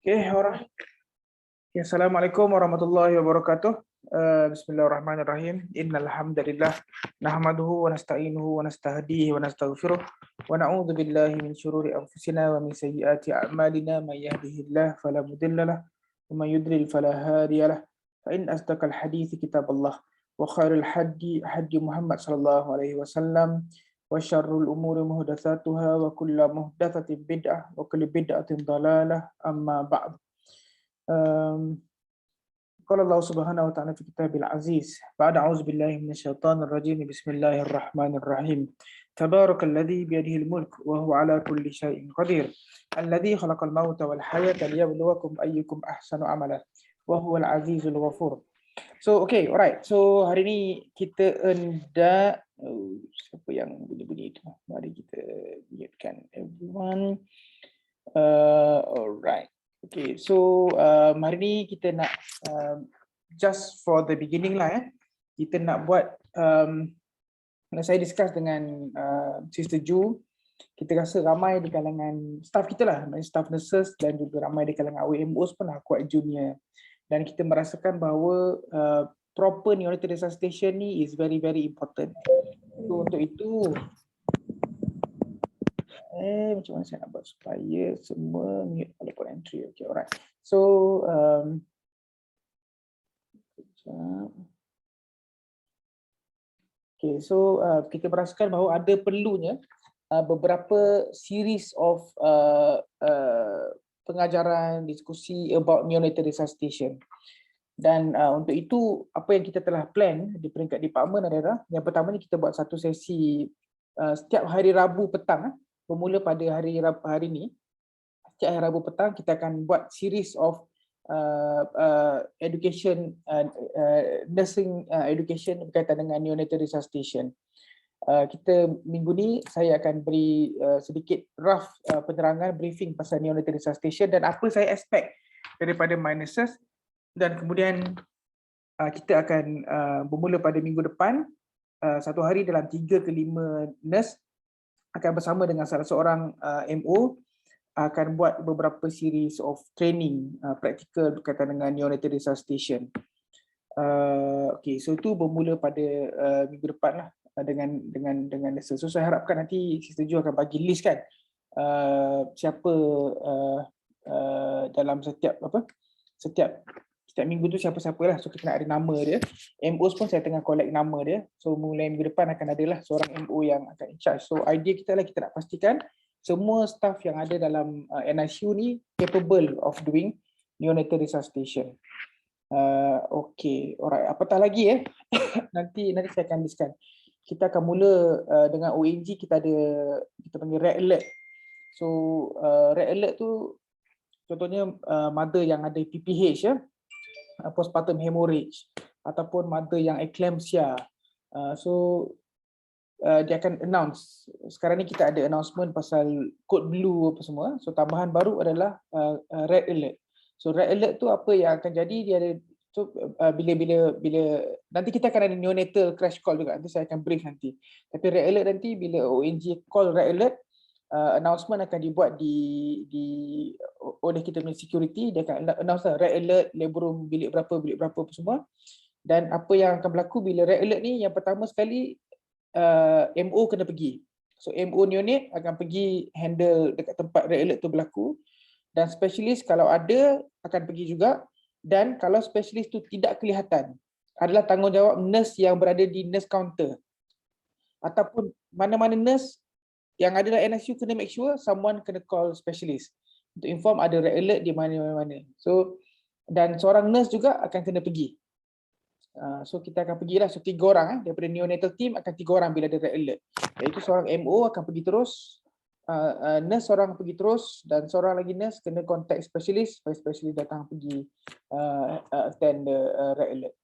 Oke, orang. Ya, Assalamualaikum warahmatullahi wabarakatuh. Bismillahirrahmanirrahim. Innal hamdalillah nahmaduhu wa nasta'inuhu wa nastahdihi wa nastaghfiruh wa na'udzu billahi min syururi anfusina wa min sayyiati a'malina may yahdihillahu fala mudhillalah wa may yudlil fala hadiyalah. Fa in asdaqal hadithi kitaballah wa khairul hadi Muhammad sallallahu alaihi wasallam wa syarrul umuri muhdatsatuha wa kullu muhdatsatin bid'ah wa kullu bid'atin dhalalah amma ba'd. قال الله سبحانه وتعالى في كتابه العزيز بعد أعوذ بالله من الشيطان الرجيم بسم الله الرحمن الرحيم تبارك الذي بيده الملك وهو على كل شيء قدير الذي خلق الموت والحياة ليبلوكم أيكم أحسن عملا وهو العزيز الغفور. So okay, alright. So hari ni kita hendak siapa yang bunyi-bunyi itu? Mari kita lihatkan everyone. Alright. Okay, so hari ni kita nak just for the beginning lah kita nak buat saya discuss dengan Sister Ju. Kita rasa ramai di kalangan staff kita lah, staff nurses dan juga ramai di kalangan AWMOs pun lah quite junior, dan kita merasakan bahawa proper neonatal resuscitation ni is very important. So untuk itu macam mana saya nak buat supaya semua mute walaupun entry. Okay, alright. So okay, so kita merasakan bahawa ada perlunya beberapa series of pengajaran, diskusi about neonatal resuscitation. Dan untuk itu apa yang kita telah plan di peringkat department adalah yang pertama ni kita buat satu sesi setiap hari Rabu petang. Bermula pada hari ni, setiap hari Rabu petang kita akan buat series of education, nursing education berkaitan dengan neonatal resuscitation. Kita minggu ni saya akan beri sedikit rough penerangan briefing pasal neonatal resuscitation dan apa saya expect daripada my nurses, dan kemudian kita akan bermula pada minggu depan, satu hari dalam 3 ke 5 nurse akan bersama dengan salah seorang MO akan buat beberapa series of training praktikal berkaitan dengan neonatal resuscitation. Okay, so itu bermula pada minggu depan lah dengan nurses. So saya harapkan nanti Sister Jo akan bagi list kan siapa dalam setiap minggu tu siapa-siapa lah. So kita nak ada nama dia. MOs pun saya tengah collect nama dia. So mulai minggu depan akan adalah seorang MO yang akan in charge. So idea kita lah, kita nak pastikan semua staff yang ada dalam NICU ni capable of doing neonatal resuscitation. Okay, alright. Apatah lagi nanti saya akan discuss. Kita akan mula dengan ONG. Kita panggil red alert. So red alert tu contohnya mother yang ada PPH postpartum hemorrhage ataupun mother yang eclampsia. Dia akan announce. Sekarang ni kita ada announcement pasal code blue apa semua. So tambahan baru adalah red alert. So red alert tu apa yang akan jadi, dia ada bila nanti kita akan ada neonatal crash call juga. Nanti saya akan brief nanti. Tapi red alert nanti bila ONG call red alert, announcement akan dibuat oleh kita punya security. Dia akan announce red alert, labor room bilik berapa apa semua. Dan apa yang akan berlaku bila red alert ni, yang pertama sekali MO kena pergi. So MO neonate akan pergi handle dekat tempat red alert tu berlaku, dan specialist kalau ada akan pergi juga. Dan kalau specialist tu tidak kelihatan, adalah tanggungjawab nurse yang berada di nurse counter ataupun mana-mana nurse yang ada dalam NICU kena make sure someone kena call specialist untuk inform ada red alert di mana-mana. So dan seorang nurse juga akan kena pergi. So kita akan pergilah, so 3 orang daripada neonatal team akan 3 orang bila ada red alert. Iaitu seorang MO akan pergi terus, nurse seorang pergi terus, dan seorang lagi nurse kena contact specialist supaya specialist datang pergi attend the red alert.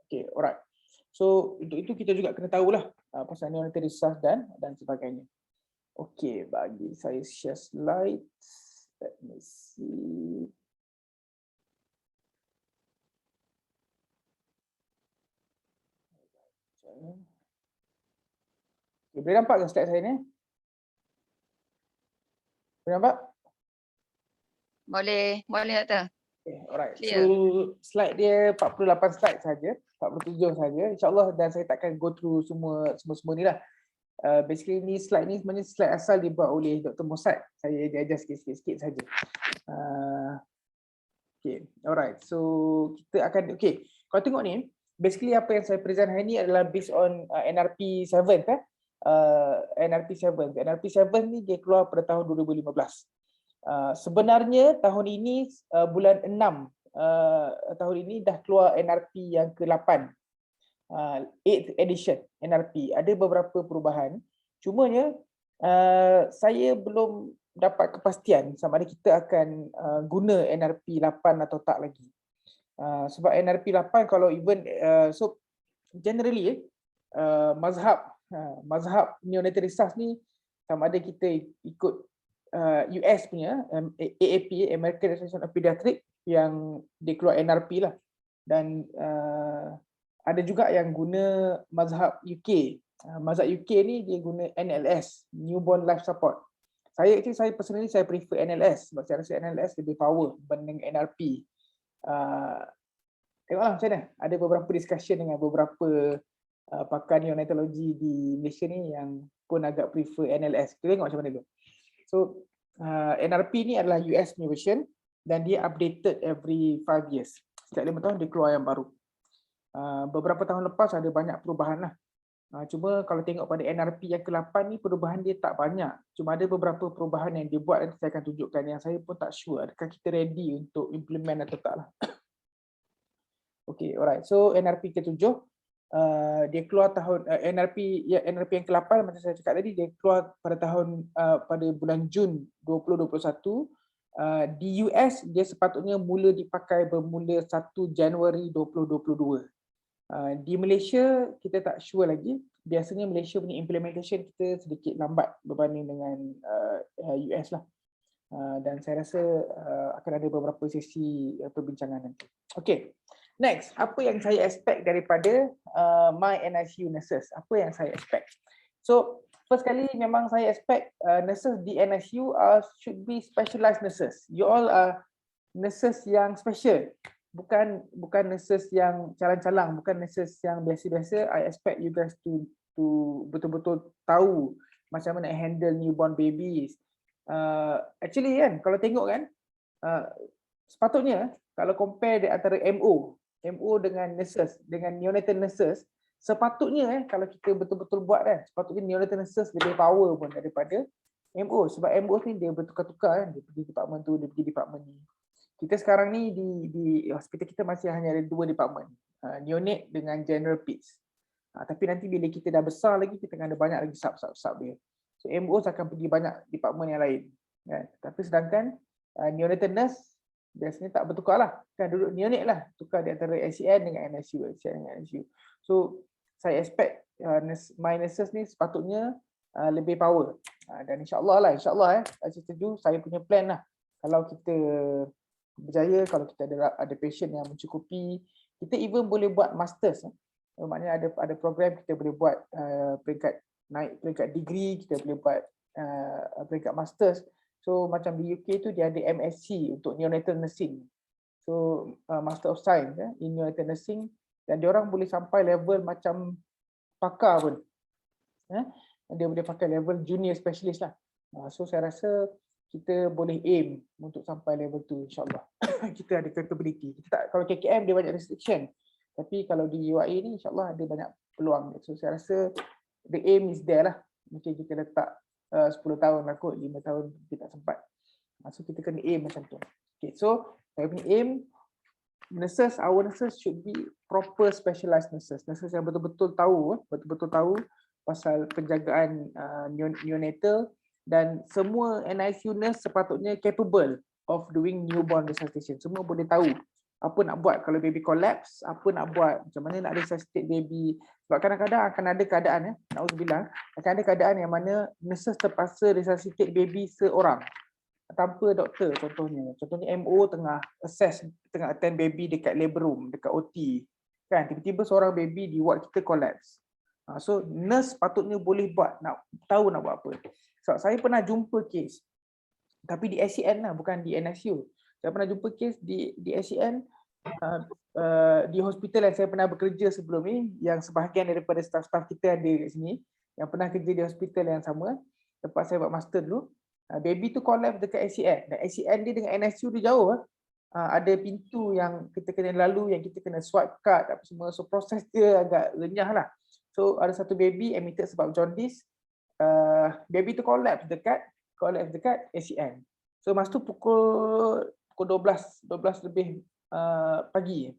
Okay, alright. So untuk itu kita juga kena tahulah pasal neonatal resuscitation dan sebagainya. Okay, bagi saya share slide. Let me see. Okay, boleh nampak ke slide saya ni? Boleh nampak? Boleh Doktor. Okay, alright. So Clear. slide dia 48 slide saja, 47 saja. InsyaAllah, dan saya takkan go through semua ni lah. Basically ni slide ni sebenarnya slide asal dibuat oleh Dr. Mossad. Saya adjust sikit-sikit saja. Okay, alright. So kita akan, okay. Kalau tengok ni, basically apa yang saya present hari ni adalah based on NRP 7 kan. NRP 7. NRP 7 ni dia keluar pada tahun 2015. Sebenarnya tahun ini bulan 6 tahun ini dah keluar NRP yang ke-8, 8th edition NRP. Ada beberapa perubahan, cumanya saya belum dapat kepastian sama ada kita akan guna NRP 8 atau tak lagi. Sebab NRP 8 kalau even so generally mazhab neonatal research ni sama ada kita ikut US punya AAP, American Association of Pediatrics, yang dia keluar NRP lah, dan ada juga yang guna mazhab UK. Mazhab UK ni dia guna NLS, Newborn Life Support. Saya personally saya prefer NLS sebab saya rasa NLS lebih power berbanding NRP. Tengoklah macam mana. Ada beberapa discussion dengan beberapa pakar neonatologi di Malaysia ni yang pun agak prefer NLS. Kita tengok macam mana dulu. So NRP ni adalah US punya version dan dia updated every 5 years. Setiap 5 tahun dia keluar yang baru. Beberapa tahun lepas ada banyak perubahan lah. Cuma kalau tengok pada NRP yang ke-8 ni perubahan dia tak banyak. Cuma ada beberapa perubahan yang dia buat, nanti saya akan tunjukkan, yang saya pun tak sure adakah kita ready untuk implement atau tak lah. Okay, alright. So NRP ke-7 dia keluar tahun NRP yang ke-8 macam saya cakap tadi, dia keluar pada tahun pada bulan Jun 2021. Di US dia sepatutnya mula dipakai bermula 1 Januari 2022. Di Malaysia kita tak sure lagi. Biasanya Malaysia punya implementation kita sedikit lambat berbanding dengan US lah. Dan saya rasa akan ada beberapa sesi perbincangan nanti. Okay. Next, apa yang saya expect daripada my NICU nurses? Apa yang saya expect? So, first kali memang saya expect nurses di NICU should be specialized nurses. You all are nurses yang special. Bukan nurses yang calang-calang, bukan nurses yang biasa-biasa. I expect you guys to betul-betul tahu macam mana handle newborn babies. Actually kan, kalau tengok kan, sepatutnya kalau compare di antara MO dengan nurses, dengan neonatal nurses, sepatutnya kalau kita betul-betul buat kan, sepatutnya neonatal nurses lebih power pun daripada MO. Sebab MO ni dia bertukar-tukar kan, dia pergi department tu, dia pergi department ni. Kita sekarang ni di hospital kita masih hanya ada 2 department, neonate dengan general peds. Tapi nanti bila kita dah besar lagi, kita akan ada banyak lagi sub dia. So MO akan pergi banyak department yang lain kan. Tapi sedangkan neonatal nurse biasanya tak bertukar lah, kan duduk neonate lah, tukar di antara ACN dengan NICU, ACN dengan NICU. So saya expect my nurses ni sepatutnya lebih power, dan insyaAllah saya setuju, saya punya plan lah, kalau kita berjaya, kalau kita ada patient yang mencukupi, kita even boleh buat masters. Maknanya ada program kita boleh buat peringkat degree, kita boleh buat peringkat masters. So macam di UK tu dia ada MSc untuk neonatal nursing. So Master of Science in neonatal nursing, dan dia orang boleh sampai level macam pakar pun. Dia boleh pakai level junior specialist lah. So saya rasa kita boleh aim untuk sampai level tu, insyaAllah. Kita ada capability. Kita tak, kalau KKM dia banyak restriction. Tapi kalau di UAE ni insyaAllah ada banyak peluang. So saya rasa the aim is there lah. Mungkin kita letak 10 tahun lah kot, 5 tahun kita tak sempat. So kita kena aim macam tu. Okay, so saya punya aim, our nurses should be proper specialized nurses. Nurses yang betul-betul tahu pasal penjagaan neonatal, dan semua NICU nurse sepatutnya capable of doing newborn resuscitation. Semua boleh tahu apa nak buat kalau baby collapse, apa nak buat, macam mana nak resuscitate baby. Sebab kadang-kadang akan ada keadaan, na'udzubillah, akan ada keadaan yang mana nurses terpaksa resuscitate baby seorang tanpa doktor. Contohnya MO tengah attend baby dekat labor room, dekat OT kan, tiba-tiba seorang baby di ward kita collapse. So nurse patutnya boleh tahu nak buat apa. So saya pernah jumpa case, tapi di ACN lah, bukan di NICU. Saya pernah jumpa kes di SCN, di hospital yang saya pernah bekerja sebelum ni, yang sebahagian daripada staff-staff kita ada kat sini yang pernah kerja di hospital yang sama tempat saya buat master dulu. Baby tu collapse dekat SCN, dan SCN dia dengan NICU dia jauh. Ada pintu yang kita kena lalu, yang kita kena swipe card apa semua, so proses dia agak lenyah lah. So ada satu baby admitted sebab jaundice, baby tu collapse dekat SCN. So masa tu pukul 12 lebih pagi,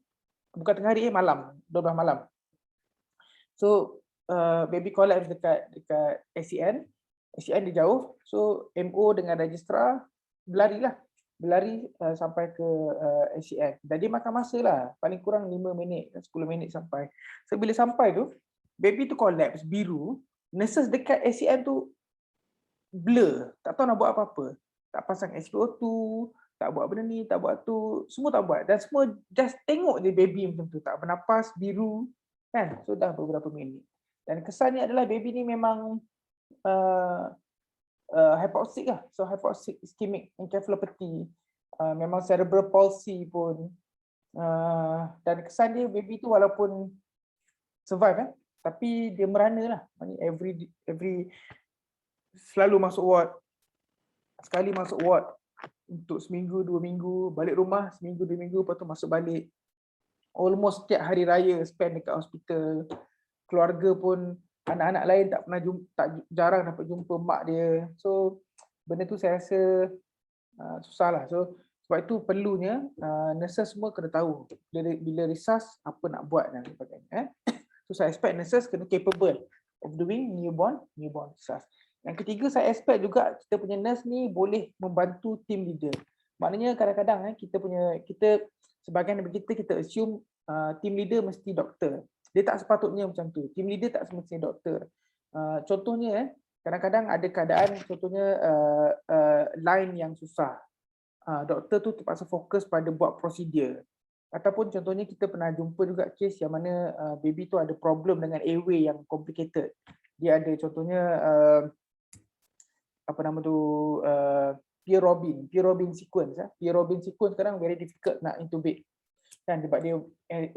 bukan tengah hari, malam, 12 malam. So baby collapse dekat SCN dia jauh, so MO dengan registrar berlari sampai ke SCN. Dan dia makan masa lah, paling kurang 5 minit, 10 minit sampai. So bila sampai tu, baby tu collapse, biru, nurses dekat SCN tu blur, tak tahu nak buat apa-apa. Tak pasang SpO2, tak buat benda ni, tak buat tu, semua tak buat. Dan semua just tengok je baby macam tu, tak bernafas, biru, kan? So dah beberapa minit. Dan kesannya adalah baby ni memang hypoxic lah. So hypoxic ischemic encephalopathy, memang cerebral palsy pun. Dan kesan dia baby tu walaupun survive tapi dia merana lah. Every selalu masuk ward. Sekali masuk ward untuk seminggu, 2 minggu, balik rumah seminggu, 2 minggu, lepas tu masuk balik. Almost setiap hari raya spend dekat hospital. Keluarga pun, anak-anak lain tak pernah jarang dapat jumpa mak dia. So benda tu saya rasa susah lah. So sebab itu perlunya nurses semua kena tahu bila resus apa nak buat dan sebagainya. So saya expect nurses kena capable of doing newborn resus. Yang ketiga, saya expect juga kita punya nurse ni boleh membantu team leader. Maknanya kadang-kadang kita sebahagian daripada kita assume team leader mesti doktor. Dia tak sepatutnya macam tu. Team leader tak semestinya doktor. Contohnya kadang-kadang ada keadaan, contohnya line yang susah. Doktor tu terpaksa fokus pada buat prosedur. Ataupun contohnya kita pernah jumpa juga kes yang mana baby tu ada problem dengan airway yang complicated. Dia ada contohnya Pierre Robin sequence. Pierre Robin sequence sekarang very difficult nak intubate kan, sebab dia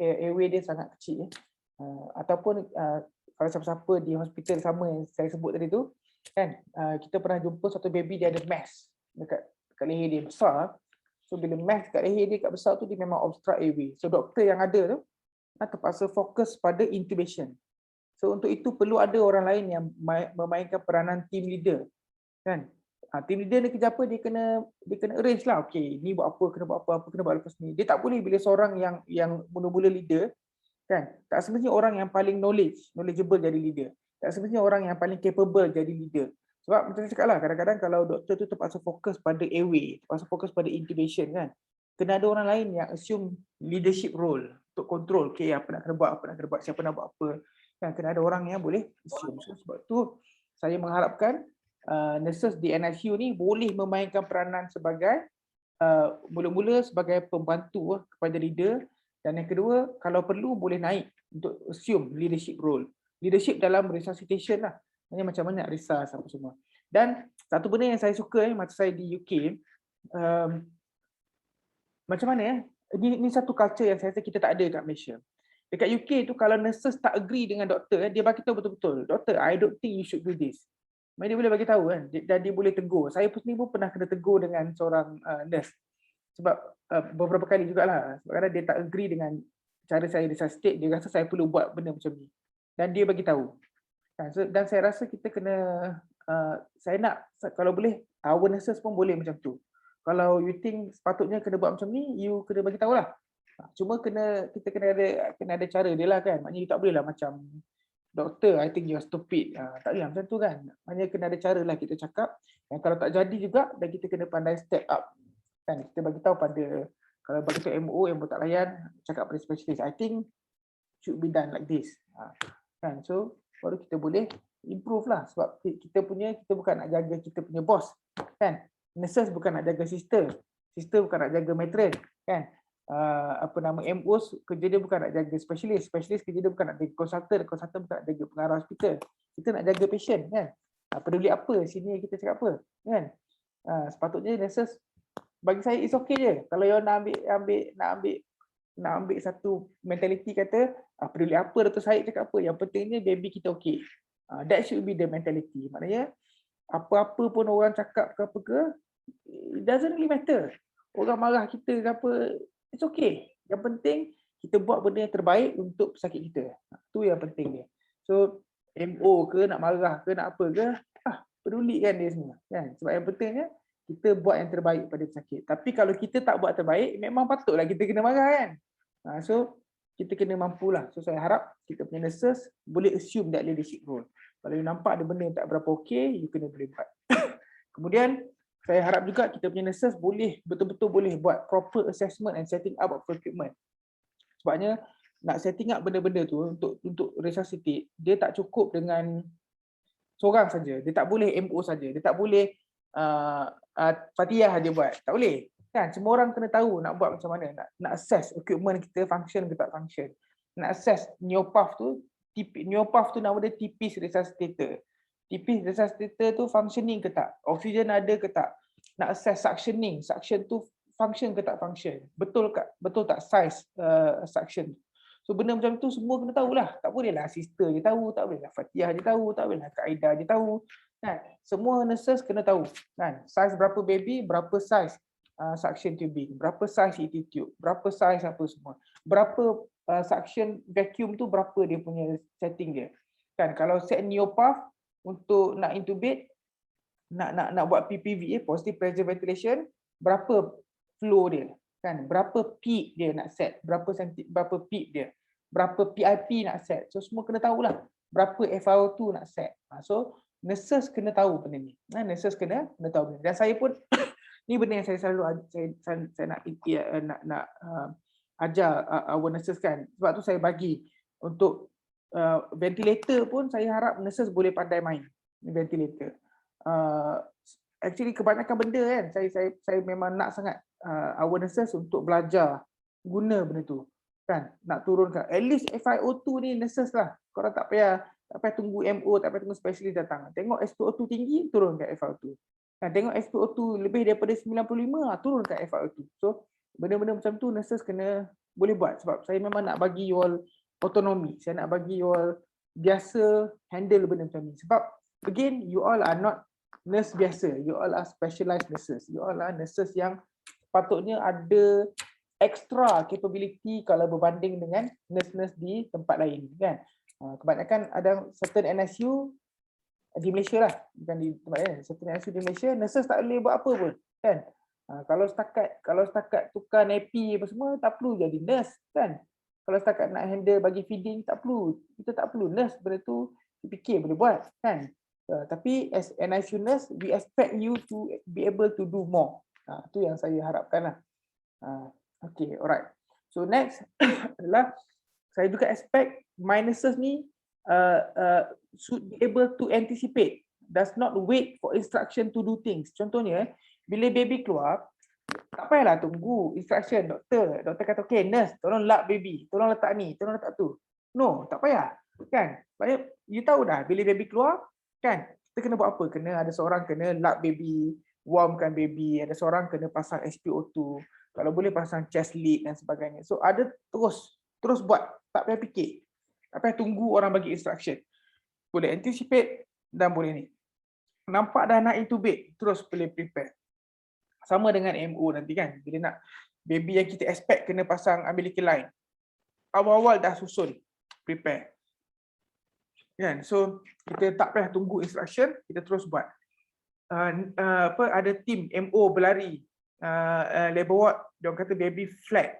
airway dia sangat kecil. Ataupun kalau siapa-siapa di hospital sama yang saya sebut tadi tu kan, kita pernah jumpa satu baby dia ada mass dekat leher dia besar. So bila mass dekat leher dia kat besar tu, dia memang obstruct airway. So doktor yang ada tu terpaksa fokus pada intubation. So untuk itu perlu ada orang lain yang memainkan peranan team leader kan. Team leader ni kerja apa, dia kena arrange lah, okey ni buat apa, kena buat apa kena buat lepas ni. Dia tak boleh bila seorang yang mula-mula leader kan, tak semestinya orang yang paling knowledgeable jadi leader, tak semestinya orang yang paling capable jadi leader. Sebab macam saya cakap lah, kadang-kadang kalau doktor tu terpaksa fokus pada airway, terpaksa fokus pada intubation kan, kena ada orang lain yang assume leadership role untuk control, okey apa nak kena buat, siapa nak buat apa kan, kena ada orang yang boleh assume. So, sebab tu saya mengharapkan nurses di NICU ni boleh memainkan peranan sebagai mula-mula sebagai pembantu kepada leader, dan yang kedua kalau perlu boleh naik untuk assume leadership role, leadership dalam resuscitation lah, macam mana nak resus apa semua. Dan satu benda yang saya suka masa saya di UK, macam mana ini satu culture yang saya rasa kita tak ada kat Malaysia. Dekat UK tu kalau nurses tak agree dengan doktor, dia bagi tahu betul-betul, doktor I don't think you should do this. Dia boleh bagi tahu kan, dan dia boleh tegur. Saya sendiri pun pernah kena tegur dengan seorang nurse sebab beberapa kali jugalah, sebab kadang dia tak agree dengan cara saya resuscitate, dia rasa saya perlu buat benda macam ni dan dia bagi tahu. Dan saya rasa kita kena, saya nak kalau boleh our nurses pun boleh macam tu. Kalau you think sepatutnya kena buat macam ni, you kena bagi tahulah. Cuma kita kena ada cara dia lah kan. Maknanya you tak boleh lah macam doktor, I think you are stupid. Tak boleh macam tu kan. Hanya kena ada cara lah kita cakap. Dan kalau tak jadi juga, dan kita kena pandai step up. Kan, kita bagi tahu pada, kalau bagi tahu MO yang tak layan, cakap pada specialist, I think should be done like this. Kan, so baru kita boleh improve lah. Sebab kita bukan nak jaga kita punya boss. Kan, nurses bukan nak jaga sister bukan nak jaga matron. Kan, MOs kerja dia bukan nak jaga specialist kerja dia bukan nak jaga consultant bukan nak jaga pengarah hospital. Kita nak jaga patient kan. Peduli apa sini kita cakap apa kan. Sepatutnya nurses bagi saya it's okay je. Kalau you nak ambil satu mentality kata peduli apa Dr. Syed cakap apa, yang pentingnya baby kita okay. That should be the mentality. Maknanya apa-apa pun orang cakap ke apa ke, it doesn't really matter. Orang marah kita ke apa, it's okay. Yang penting kita buat benda yang terbaik untuk pesakit kita. Itu yang penting dia. So MO ke nak marah ke nak apa ke, pedulikan dia semua kan. Sebab yang pentingnya kita buat yang terbaik pada pesakit. Tapi kalau kita tak buat terbaik, memang patutlah kita kena marah kan. So kita kena mampulah. So saya harap kita punya nurses boleh assume that leadership role. Kalau you nampak ada benda yang tak berapa okey, you kena boleh buat. Kemudian saya harap juga kita punya nurses boleh betul-betul boleh buat proper assessment and setting up of equipment. Sebabnya nak setting up benda-benda tu untuk resuscitate, dia tak cukup dengan seorang saja. Dia tak boleh MO saja. Dia tak boleh Fatihah saja buat. Tak boleh. Kan semua orang kena tahu nak buat macam mana, nak assess equipment kita function ke tak function. Nak assess neopath tu nama dia tipis resuscitator. Tipis resuscitator tu functioning ke tak? Oksigen ada ke tak? Nak assess suction tu function ke tak function? Betul tak size suction? So benda macam tu semua kena tahulah. Tak bolehlah sister je tahu, tak bolehlah Fatihah je tahu, tak bolehlah Kak Aida je tahu. Kan? Semua nurses kena tahu. Kan? Size berapa baby, berapa size suction tubing, berapa size ET tube, berapa size apa semua. Berapa suction vacuum tu berapa dia punya setting dia. Kan kalau set neopath untuk nak intubate, nak buat PPV, positive pressure ventilation, berapa flow dia, kan? Berapa peak dia nak set, berapa peak dia, berapa PIP nak set. So semua kena tahulah. Berapa FiO2 nak set. So nurses kena tahu benda ni. Nurses kena tahu benda. Dan saya pun ni benda yang saya selalu saya nak ajar our nurses kan. Sebab tu saya bagi untuk ventilator pun saya harap nurses boleh pandai main ventilator. Actually kebanyakan benda kan saya memang nak sangat our nurses untuk belajar guna benda tu kan, nak turunkan at least FiO2 ni nurses lah. Korang tak payah tunggu MO, tak payah tunggu specialist datang. Tengok SpO2 tinggi, turunkan FiO2. Kan, tengok SpO2 lebih daripada 95, turunkan FiO2. So benda-benda macam tu nurses kena boleh buat. Sebab saya memang nak bagi you all autonomi. Saya nak bagi you all biasa handle benda macam ni. Sebab again, you all are not nurse biasa. You all are specialized nurses. You all are nurses yang patutnya ada extra capability kalau berbanding dengan nurse-nurse di tempat lain kan. Kebanyakan ada certain NSU di Malaysia lah, bukan di tempat lain. Certain NSU di Malaysia, nurses tak boleh buat apa pun kan. Kalau setakat tukar nappy apa semua, tak perlu jadi nurse kan. Kalau setakat nak handle bagi feeding, tak perlu. Kita tak perlu nurse, benda tu fikir boleh buat kan. Tapi as NICU nurse, we expect you to be able to do more. Tu yang saya harapkan lah. Okay, alright. So next adalah saya juga expect my nurses ni should be able to anticipate. Does not wait for instruction to do things. Contohnya, bila baby keluar, tak payahlah tunggu instruction doktor. Doktor kata, okay nurse, tolong lap baby. Tolong letak ni, tolong letak tu. No, tak payah. Kan? You tahu dah, bila baby keluar, kan? Kita kena buat apa? Ada seorang kena lap baby, warmkan baby. Ada seorang kena pasang SpO2. Kalau boleh pasang chest lead dan sebagainya. So ada terus buat. Tak payah fikir. Tak payah tunggu orang bagi instruction. Boleh anticipate dan boleh ni. Nampak dah nak intubate, terus boleh prepare. Sama dengan MO nanti kan. Bila nak baby yang kita expect kena pasang umbilical line. Awal-awal dah susun, prepare. Kan? So kita tak payah tunggu instruction, kita terus buat. Ada tim MO berlari, labor ward, dia kata baby flat.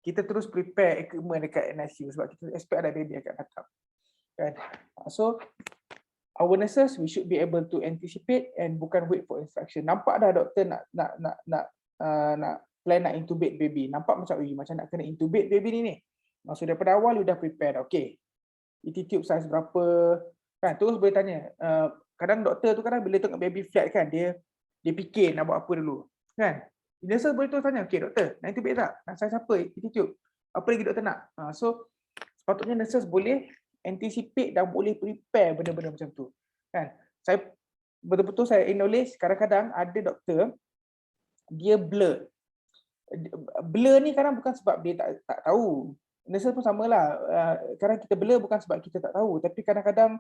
Kita terus prepare equipment dekat NICU sebab kita expect ada baby akan datang. Kan? So our nurses, we should be able to anticipate and bukan wait for instruction. Nampak dah doktor nak plan nak intubate baby. Nampak macam nak kena intubate baby ni. So daripada awal you dah prepare. Okay, ET tube size berapa? Kan terus boleh tanya. Kadang doktor tu bila tengok baby flat kan, dia fikir nak buat apa dulu. Kan? Nurses boleh terus tanya, okay doktor, nak intubate tak? Nak size apa? ET tube. Apa lagi doktor nak? So sepatutnya nurses boleh anticipate dan boleh prepare benda-benda macam tu. Kan? Saya betul-betul saya acknowledge kadang-kadang ada doktor dia blur. Blur ni kadang bukan sebab dia tak tahu. Nurses pun samalah. Kadang kita blur bukan sebab kita tak tahu, tapi kadang-kadang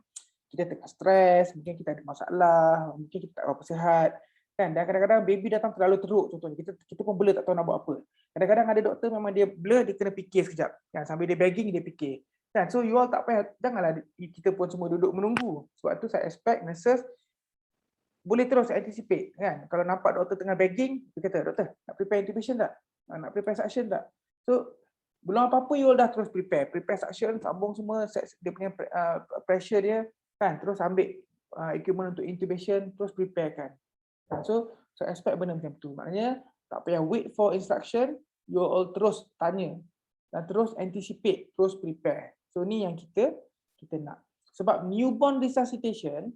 kita tengah stres, mungkin kita ada masalah, mungkin kita tak berapa sihat. Kan? Dan kadang-kadang baby datang terlalu teruk contohnya. Kita pun blur, tak tahu nak buat apa. Kadang-kadang ada doktor memang dia blur, dia kena fikir sekejap. Kan? Sambil dia begging, dia fikir. Kan? So you all tak payah, janganlah kita pun semua duduk menunggu. Sebab tu saya expect nurses boleh terus anticipate. Kan? Kalau nampak doktor tengah begging, dia kata, doktor, nak prepare intubation tak? Nak prepare suction tak? So belum apa-apa you all dah terus prepare suction, sambung semua, set dia punya pressure dia, kan, terus ambil equipment untuk intubation, terus prepare kan. So expect benda macam tu. Maknanya tak payah wait for instruction, you all terus tanya dan terus anticipate, terus prepare. So ni yang kita nak. Sebab newborn resuscitation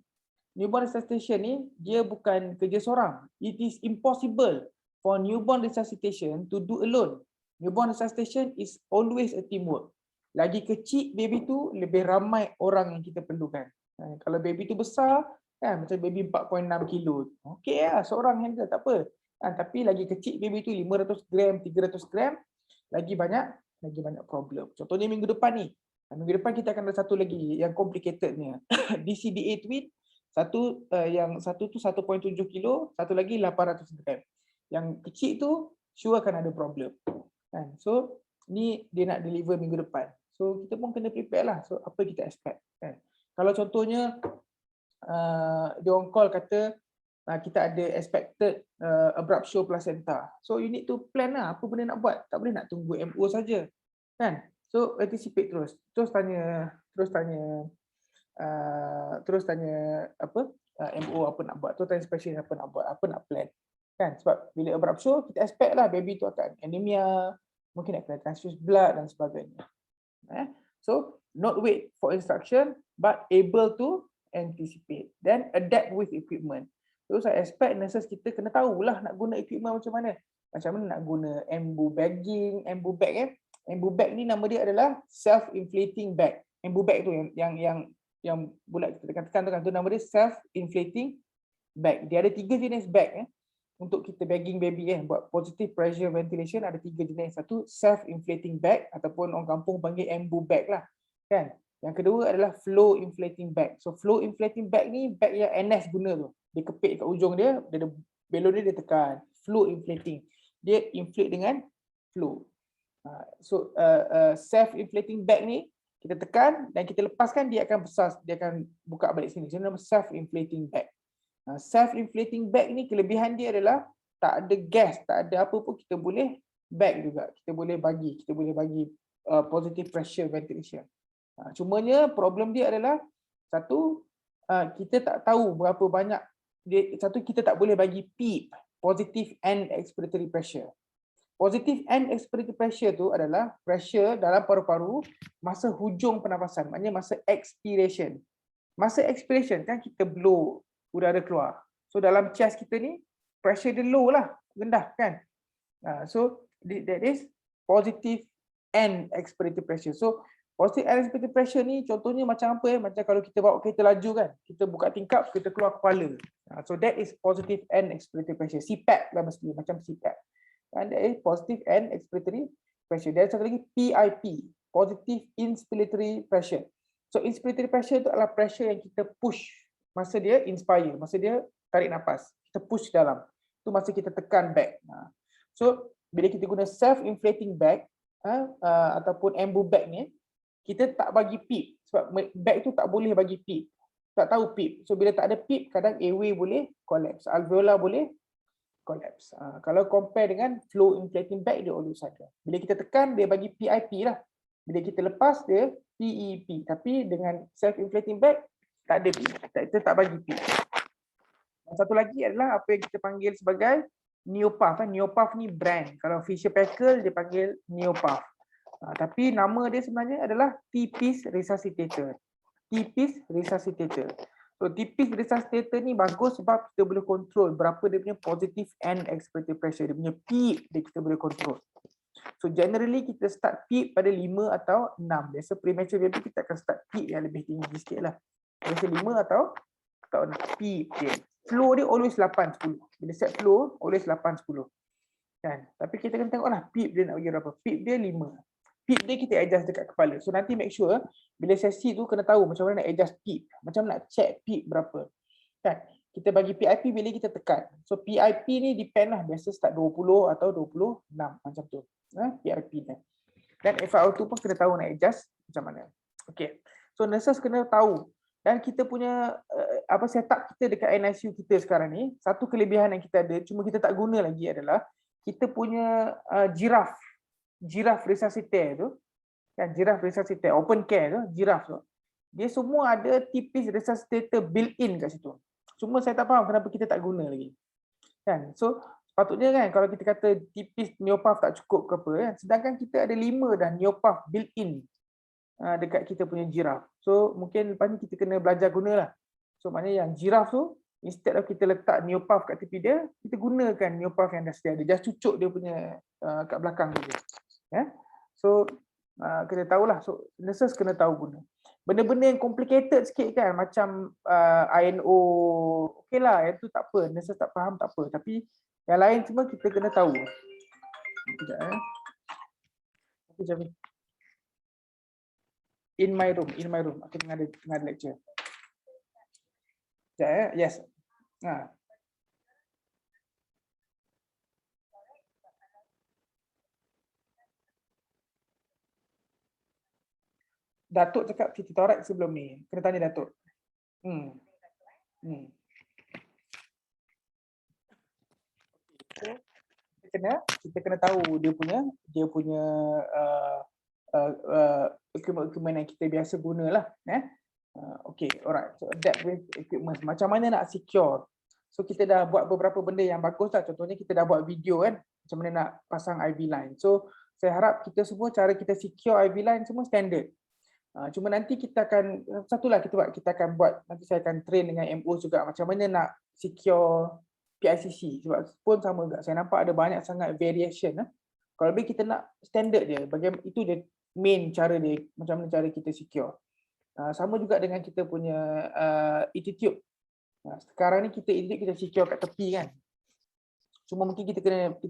ni dia bukan kerja seorang. It is impossible for newborn resuscitation to do alone. Newborn resuscitation is always a teamwork. Lagi kecil baby tu, lebih ramai orang yang kita perlukan. Kalau baby tu besar, kan, macam baby 4.6 kilo, okey lah, seorang handle, tak apa. Tapi lagi kecil baby tu 500 gram, 300 gram, lagi banyak problem. Contohnya minggu depan ni. Minggu depan kita akan ada satu lagi yang complicatednya. DCDA twin, satu tu 1.7 kilo, satu lagi 800 gram. Yang kecil tu sure akan ada problem. Kan? So ni dia nak deliver minggu depan. So kita pun kena prepare lah. So apa kita expect. Kan? Kalau contohnya dia orang call kata kita ada expected abruptio placenta. So you need to plan lah apa benda nak buat. Tak boleh nak tunggu MO saja. Kan? So anticipate terus. Terus tanya apa MO apa nak buat. Terus tanya specialist apa nak buat, apa nak plan. Kan? Sebab bila abruptio kita expect lah baby tu akan anemia, mungkin nak kena transfuse blood dan sebagainya. So not wait for instruction but able to anticipate, then adapt with equipment. So saya expect nurses kita kena tahulah nak guna equipment macam mana. Macam mana nak guna embu bagging, embu bag Embu bag ni nama dia adalah self-inflating bag. Embu bag tu yang bulat kita tekan tu nama dia self-inflating bag. Dia ada 3 jenis bag untuk kita bagging baby buat positive pressure ventilation ada 3 jenis. Satu self-inflating bag ataupun orang kampung panggil embu bag lah. Kan? Yang kedua adalah flow inflating bag. So flow inflating bag ni bag yang NS guna tu. Dia kepit kat ujung dia ada belon dia tekan. Flow inflating. Dia inflate dengan flow. So self-inflating bag ni kita tekan dan kita lepaskan dia akan besar, dia akan buka balik sini. Jadi nama self-inflating bag. Self-inflating bag ni kelebihan dia adalah tak ada gas, tak ada apa pun kita boleh bag juga. Kita boleh bagi positive pressure ventilation. Cumanya problem dia adalah satu kita tak tahu berapa banyak kita tak boleh bagi PEEP, positive end expiratory pressure. Positive end expiratory pressure tu adalah pressure dalam paru-paru masa hujung pernafasan, maknanya masa expiration. Masa expiration kan kita blow udara keluar. So dalam chest kita ni pressure dia low lah, rendah kan. So that is positive end expiratory pressure. So positive end expiratory pressure ni contohnya macam apa macam kalau kita bawa kereta laju kan, kita buka tingkap, kita keluar kepala. So that is positive end expiratory pressure. CPAP lah mesti macam CPAP. And that is positive end expiratory pressure. Dan satu lagi PIP, positive inspiratory pressure. So inspiratory pressure itu adalah pressure yang kita push masa dia inspire, masa dia tarik nafas, kita push dalam. Itu masa kita tekan back. So bila kita guna self-inflating bag ataupun embu bag ni, kita tak bagi PEEP sebab bag tu tak boleh bagi PEEP. Tak tahu PEEP. So bila tak ada PEEP, kadang airway boleh collapse, alveolar boleh collapse. Kalau compare dengan flow inflating bag, dia always ada. Bila kita tekan, dia bagi PIP lah. Bila kita lepas, dia PEP. Tapi dengan self-inflating bag, tak ada PEP. Kita tak bagi PEP. Satu lagi adalah apa yang kita panggil sebagai Neopuff. Neopuff ni brand. Kalau Fisher Paykel, dia panggil Neopuff. Tapi nama dia sebenarnya adalah T-piece resuscitator. T-piece resuscitator. So T-piece resuscitator ni bagus sebab kita boleh kontrol berapa dia punya positive end expiratory pressure. Dia punya PEEP dia kita boleh kontrol. So generally kita start PEEP pada 5 atau 6. Biasa premature baby kita akan start PEEP yang lebih tinggi sikit lah. Biasa 5 atau 6 PEEP dia. Flow dia always 8-10. Bila set flow always 8-10. Kan? Tapi kita kena tengoklah PIP dia nak bagi berapa. PIP dia 5. PIP dia kita adjust dekat kepala. So nanti make sure bila sesi tu kena tahu macam mana nak adjust PIP. Macam mana nak check PIP berapa. Kan? Kita bagi PIP bila kita tekan. So PIP ni depend lah. Biasa start 20 atau 26 macam tu. PIP dia. Dan FiO2 pun kena tahu nak adjust macam mana. Okay. So nurses kena tahu. Dan kita punya setup kita dekat NICU kita sekarang ni, satu kelebihan yang kita ada, cuma kita tak guna lagi adalah kita punya giraffe resuscitator tu, kan, giraffe resuscitator, open care tu, giraffe tu, dia semua ada tipis resuscitator built-in kat situ. Cuma saya tak faham kenapa kita tak guna lagi. Kan? So sepatutnya kan kalau kita kata tipis neopath tak cukup ke apa, kan? Sedangkan kita ada 5 dah neopath built-in dekat kita punya giraffe. So mungkin lepas ni kita kena belajar gunalah. So maknanya yang giraffe tu, instead of kita letak neopath kat tepi dia, kita gunakan neopath yang dah sedia ada. Just cucuk dia punya kat belakang tu. Ya. So kena tahulah. So nurses kena tahu guna. Benda-benda yang complicated sikit kan, macam INO, okey lah, itu tak apa. Nurses tak faham tak apa. Tapi yang lain semua kita kena tahu. Sekejap In my room. Aku tengah ada lecture. Sekejap yes. Datuk cakap CT thorax sebelum ni. Kena tanya Datuk. Kita kena tahu dia punya equipment yang kita biasa gunalah. Okay, alright. So adapt with equipment. Macam mana nak secure? So kita dah buat beberapa benda yang bagus lah. Contohnya kita dah buat video kan, macam mana nak pasang IV line. So saya harap kita semua cara kita secure IV line semua standard. Cuma nanti kita akan satulah kita akan buat, nanti saya akan train dengan MO juga macam mana nak secure PICC, sebab pun sama juga. Saya nampak ada banyak sangat variation. Kalau lebih kita nak standard dia, bagaimana itu dia main cara dia, macam mana cara kita secure. Sama juga dengan kita punya attitude. Sekarang ni kita secure kat tepi kan. Cuma mungkin kita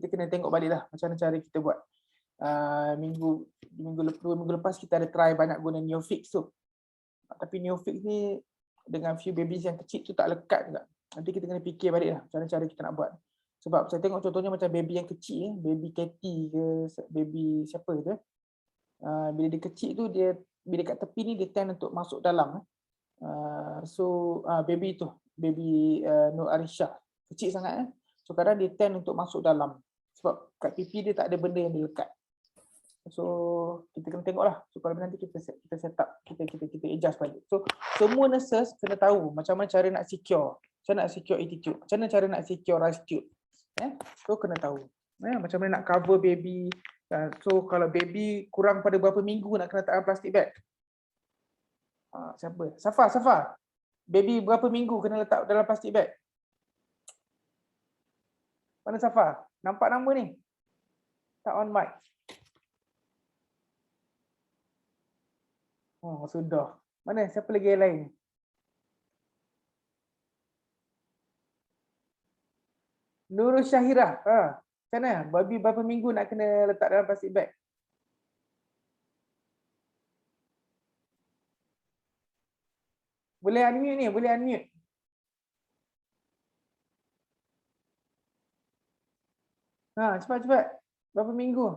kena tengok baliklah macam mana cara kita buat. Minggu lepas kita ada try banyak guna Neofix tu. Tapi Neofix ni dengan few babies yang kecil tu tak lekat juga. Nanti kita kena fikir baliklah macam mana cara kita nak buat. Sebab saya tengok contohnya macam baby yang kecil, baby Katie ke, baby siapa tu. Bila dia kecil tu, dia bila kat tepi ni dia tend untuk masuk dalam. Baby tu, baby Nur Arisha, kecil sangat. So kadang dia tend untuk masuk dalam. Sebab kat pipi dia tak ada benda yang dia lekat. So kita kena tengoklah. So kalau nanti kita set up, kita adjust balik. So semua nurses kena tahu macam mana cara nak secure. Macam mana nak secure attitude. Macam mana cara nak secure rise tube. So kena tahu. Macam mana nak cover baby. So kalau baby kurang pada berapa minggu nak kena letakkan plastik bag. Siapa? Safa. Baby berapa minggu kena letak dalam plastik bag? Mana Safa? Nampak nama ni? Tak on mic. Oh, sudah. Mana? Siapa lagi yang lain? Nurul Syahirah. Macam mana? Baby berapa minggu nak kena letak dalam plastik bag? Boleh unmute ni, boleh unmute. Cepat. Berapa minggu?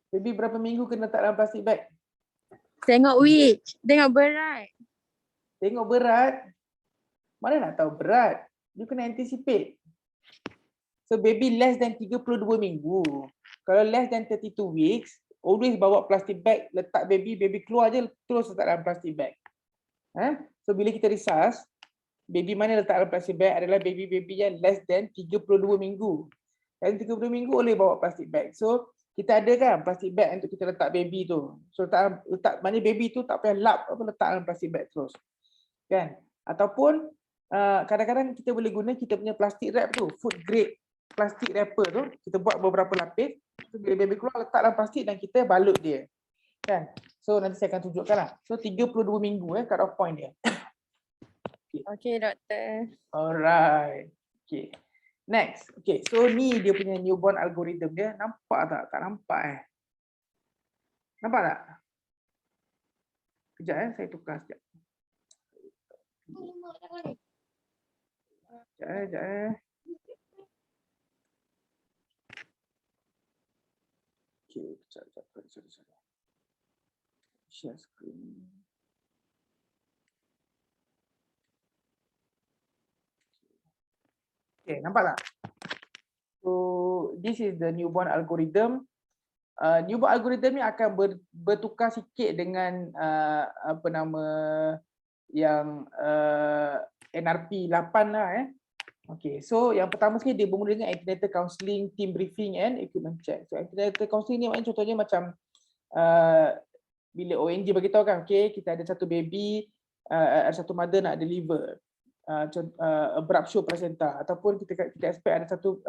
Baby berapa minggu kena letak dalam plastik bag? Tengok which, tengok berat. Tengok berat. Mana nak tahu berat? You kena anticipate. So baby less than 32 minggu. Kalau less than 32 weeks, always bawa plastic bag, letak baby keluar je terus letak dalam plastic bag. So bila kita resus, baby mana letak dalam plastic bag adalah baby yang less than 32 minggu. Dan 32 minggu boleh bawa plastic bag. So kita ada kan plastic bag untuk kita letak baby tu. So letak mana baby tu tak payah lap apa, letak dalam plastic bag terus. Kan? Ataupun kadang-kadang kita boleh guna kita punya plastic wrap tu, food grade plastic wrapper tu, kita buat beberapa lapis. So, bila baby keluar letak dalam plastik dan kita balut dia. Kan? So nanti saya akan tunjukkanlah. So 32 minggu cut off point dia. Okay doktor. Alright. Okay. Next. Okay, so ni dia punya newborn algorithm dia. Nampak tak? Tak nampak Nampak tak? Kejap saya tukar sekejap. Sekejap. Okay, sekejap. Sorry. Share screen. Okay, nampak tak? So, this is the newborn algorithm. Newborn algorithm ni akan bertukar sikit dengan apa nama yang NRP 8 lah Okay, so yang pertama sekali dia bermula dengan antenatal counselling, team briefing and equipment check. So antenatal counselling ni maknanya contohnya macam bila ONG bagi tahu kan, okay, kita ada satu baby, ada satu mother nak deliver abruptio placenta ataupun kita expect ada satu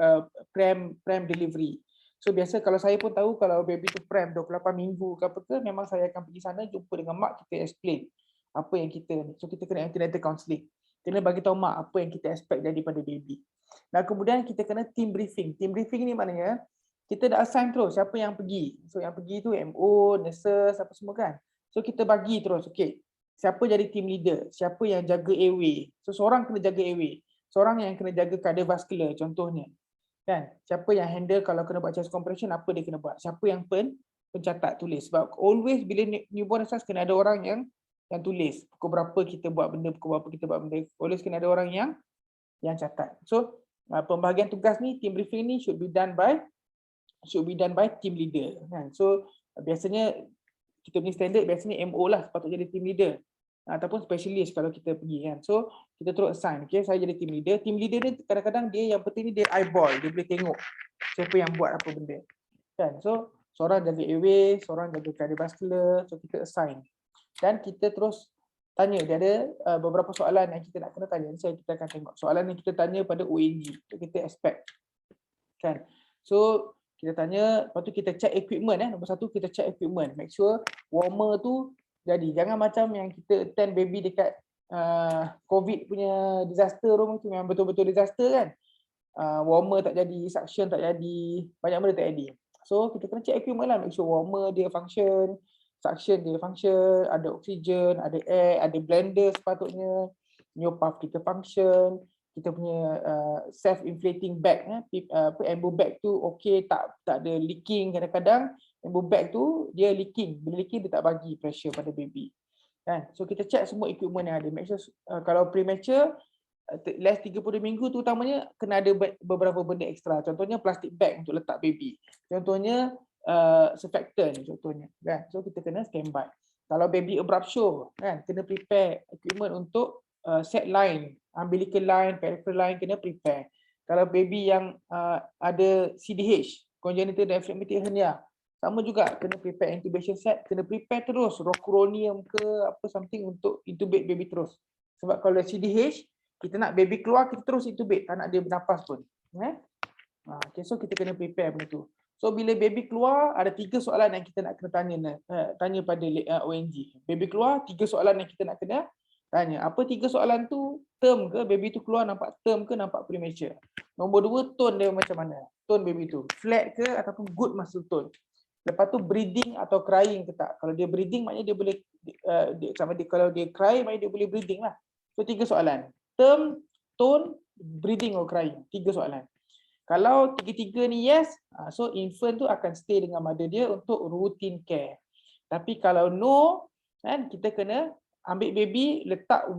pram delivery. So biasa kalau saya pun tahu kalau baby tu pram 28 minggu ke apa ke, memang saya akan pergi sana jumpa dengan mak, kita explain apa yang kita, so kita kena antenatal counselling. Kena bagi tahu mak apa yang kita expect daripada baby. Dan kemudian kita kena team briefing. Team briefing ni maknanya kita dah assign terus siapa yang pergi. So yang pergi tu MO, nurses, apa semua kan. So kita bagi terus, okay. Siapa jadi team leader, siapa yang jaga airway. So seorang kena jaga airway. Seorang yang kena jaga cardiovascular contohnya. Kan? Siapa yang handle kalau kena buat chest compression, apa dia kena buat. Siapa yang pencatat tulis. Sebab always bila newborn nurses kena ada orang yang tulis pukul berapa kita buat benda, pukul berapa kita buat benda. Always kena ada orang yang catat. So pembahagian tugas ni, team briefing ni should be done by team leader kan. So biasanya kita punya standard biasanya MO lah sepatutnya jadi team leader ataupun specialist kalau kita pergi kan. So kita terus assign, okay, saya jadi team leader. Team leader ni kadang-kadang dia yang penting ni dia eyeball, dia boleh tengok siapa yang buat apa benda kan. So seorang jaga airway, seorang jaga cardiovascular, so kita assign. Dan kita terus tanya, dia ada beberapa soalan yang kita nak kena tanya. Kita akan tengok soalan yang kita tanya pada ONG, kita expect kan. So kita tanya, lepas tu kita check equipment nombor satu kita check equipment, make sure warmer tu jadi. Jangan macam yang kita attend baby dekat COVID punya disaster room tu, yang betul-betul disaster kan. Warmer tak jadi, suction tak jadi, banyak benda tak jadi. So kita kena check equipment lah, make sure warmer dia function, suction dia function, ada oksigen, ada air, ada blender sepatutnya, neopuff kita function, kita punya self-inflating bag, embo bag tu okey, tak ada leaking. Kadang-kadang embo bag tu dia leaking, bila leaking dia tak bagi pressure pada baby kan. So kita check semua equipment yang ada, make sure kalau premature less 30 minggu tu utamanya kena ada beberapa benda ekstra, contohnya plastic bag untuk letak baby, contohnya surfactant contohnya kan. So kita kena standby. Kalau baby abruptio kan, kena prepare equipment untuk set line, umbilical line, peripheral line kena prepare. Kalau baby yang ada CDH, congenital diaphragmatic hernia, sama juga kena prepare intubation set, kena prepare terus rocuronium ke apa something untuk intubate baby terus. Sebab kalau CDH kita nak baby keluar, kita terus intubate, tak nak dia bernafas pun. Okay, so kita kena prepare benda tu. So bila baby keluar, ada 3 soalan yang kita nak kena tanya pada ONG. Baby keluar, 3 soalan yang kita nak kena tanya. Apa 3 soalan tu? Term ke? Baby tu keluar nampak term ke nampak premature? Nombor 2, tone dia macam mana? Tone baby tu. Flat ke ataupun good muscle tone? Lepas tu breathing atau crying ke tak? Kalau dia breathing maknanya dia boleh, kalau dia cry maknanya dia boleh breathing lah. So 3 soalan. Term, tone, breathing or crying. 3 soalan. Kalau 3-3 ni yes, so infant tu akan stay dengan mother dia untuk routine care. Tapi kalau no, kan, kita kena ambil baby, letak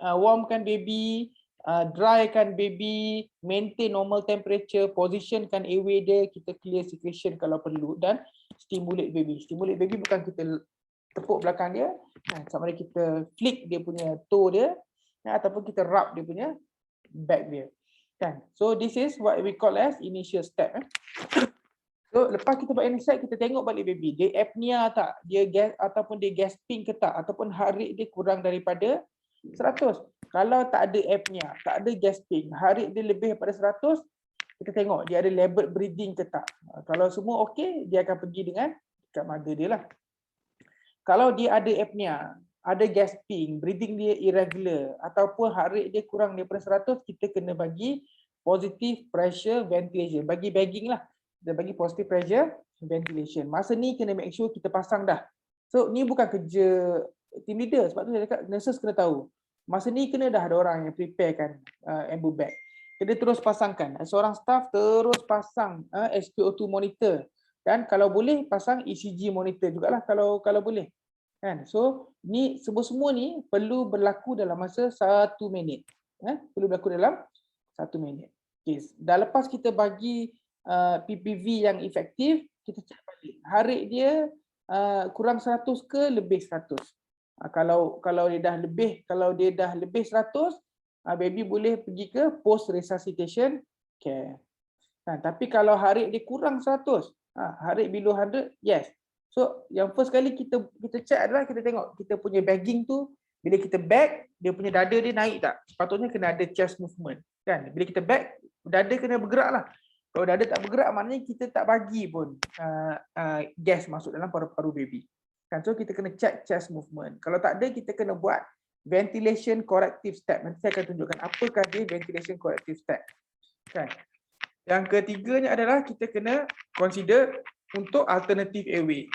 warmkan baby, drykan baby, maintain normal temperature, positionkan airway dia, kita clear secretion kalau perlu, dan stimulate baby. Stimulate baby bukan kita tepuk belakang dia, sama ada kita flick dia punya toe dia, ataupun kita rub dia punya back dia. Kan? So this is what we call as initial step. So lepas kita buat initial step, kita tengok balik baby, dia apnea tak, dia gas ataupun dia gasping ke tak, ataupun heart rate dia kurang daripada 100. Kalau tak ada apnea, tak ada gasping, heart rate dia lebih daripada 100, kita tengok dia ada labored breathing ke tak. Kalau semua okey, dia akan pergi dengan kat mother dia lah. Kalau dia ada apnea, ada gasping, breathing dia irregular, ataupun heart rate dia kurang daripada 100, kita kena bagi positive pressure ventilation. Bagi bagging lah. Dia bagi positive pressure ventilation. Masa ni kena make sure kita pasang dah. So ni bukan kerja team leader, sebab tu saya cakap nurses kena tahu. Masa ni kena dah ada orang yang preparekan ambu bag. Kena terus pasangkan. Seorang staff terus pasang SpO2 monitor. Dan kalau boleh pasang ECG monitor jugalah kalau boleh. Kan? So ni semua ni perlu berlaku dalam masa 1 minit. Perlu berlaku dalam 1 minit. Okay. Dah lepas kita bagi PPV yang efektif, kita cek balik. Harit dia kurang 100 ke lebih 100. Kalau dia dah lebih 100, baby boleh pergi ke post resuscitation care. Tapi kalau harit dia kurang 100, harit below 100, yes. So yang first kali kita check adalah kita tengok kita punya bagging tu, bila kita bag, dia punya dada dia naik tak? Sepatutnya kena ada chest movement, kan? Bila kita bag, dada kena bergerak lah. Kalau dada tak bergerak, maknanya kita tak bagi pun gas masuk dalam paru-paru baby. Kan? So kita kena check chest movement. Kalau tak ada, kita kena buat ventilation corrective step. Nanti saya akan tunjukkan apakah dia ventilation corrective step. Kan? Yang ketiganya adalah kita kena consider untuk alternative airway.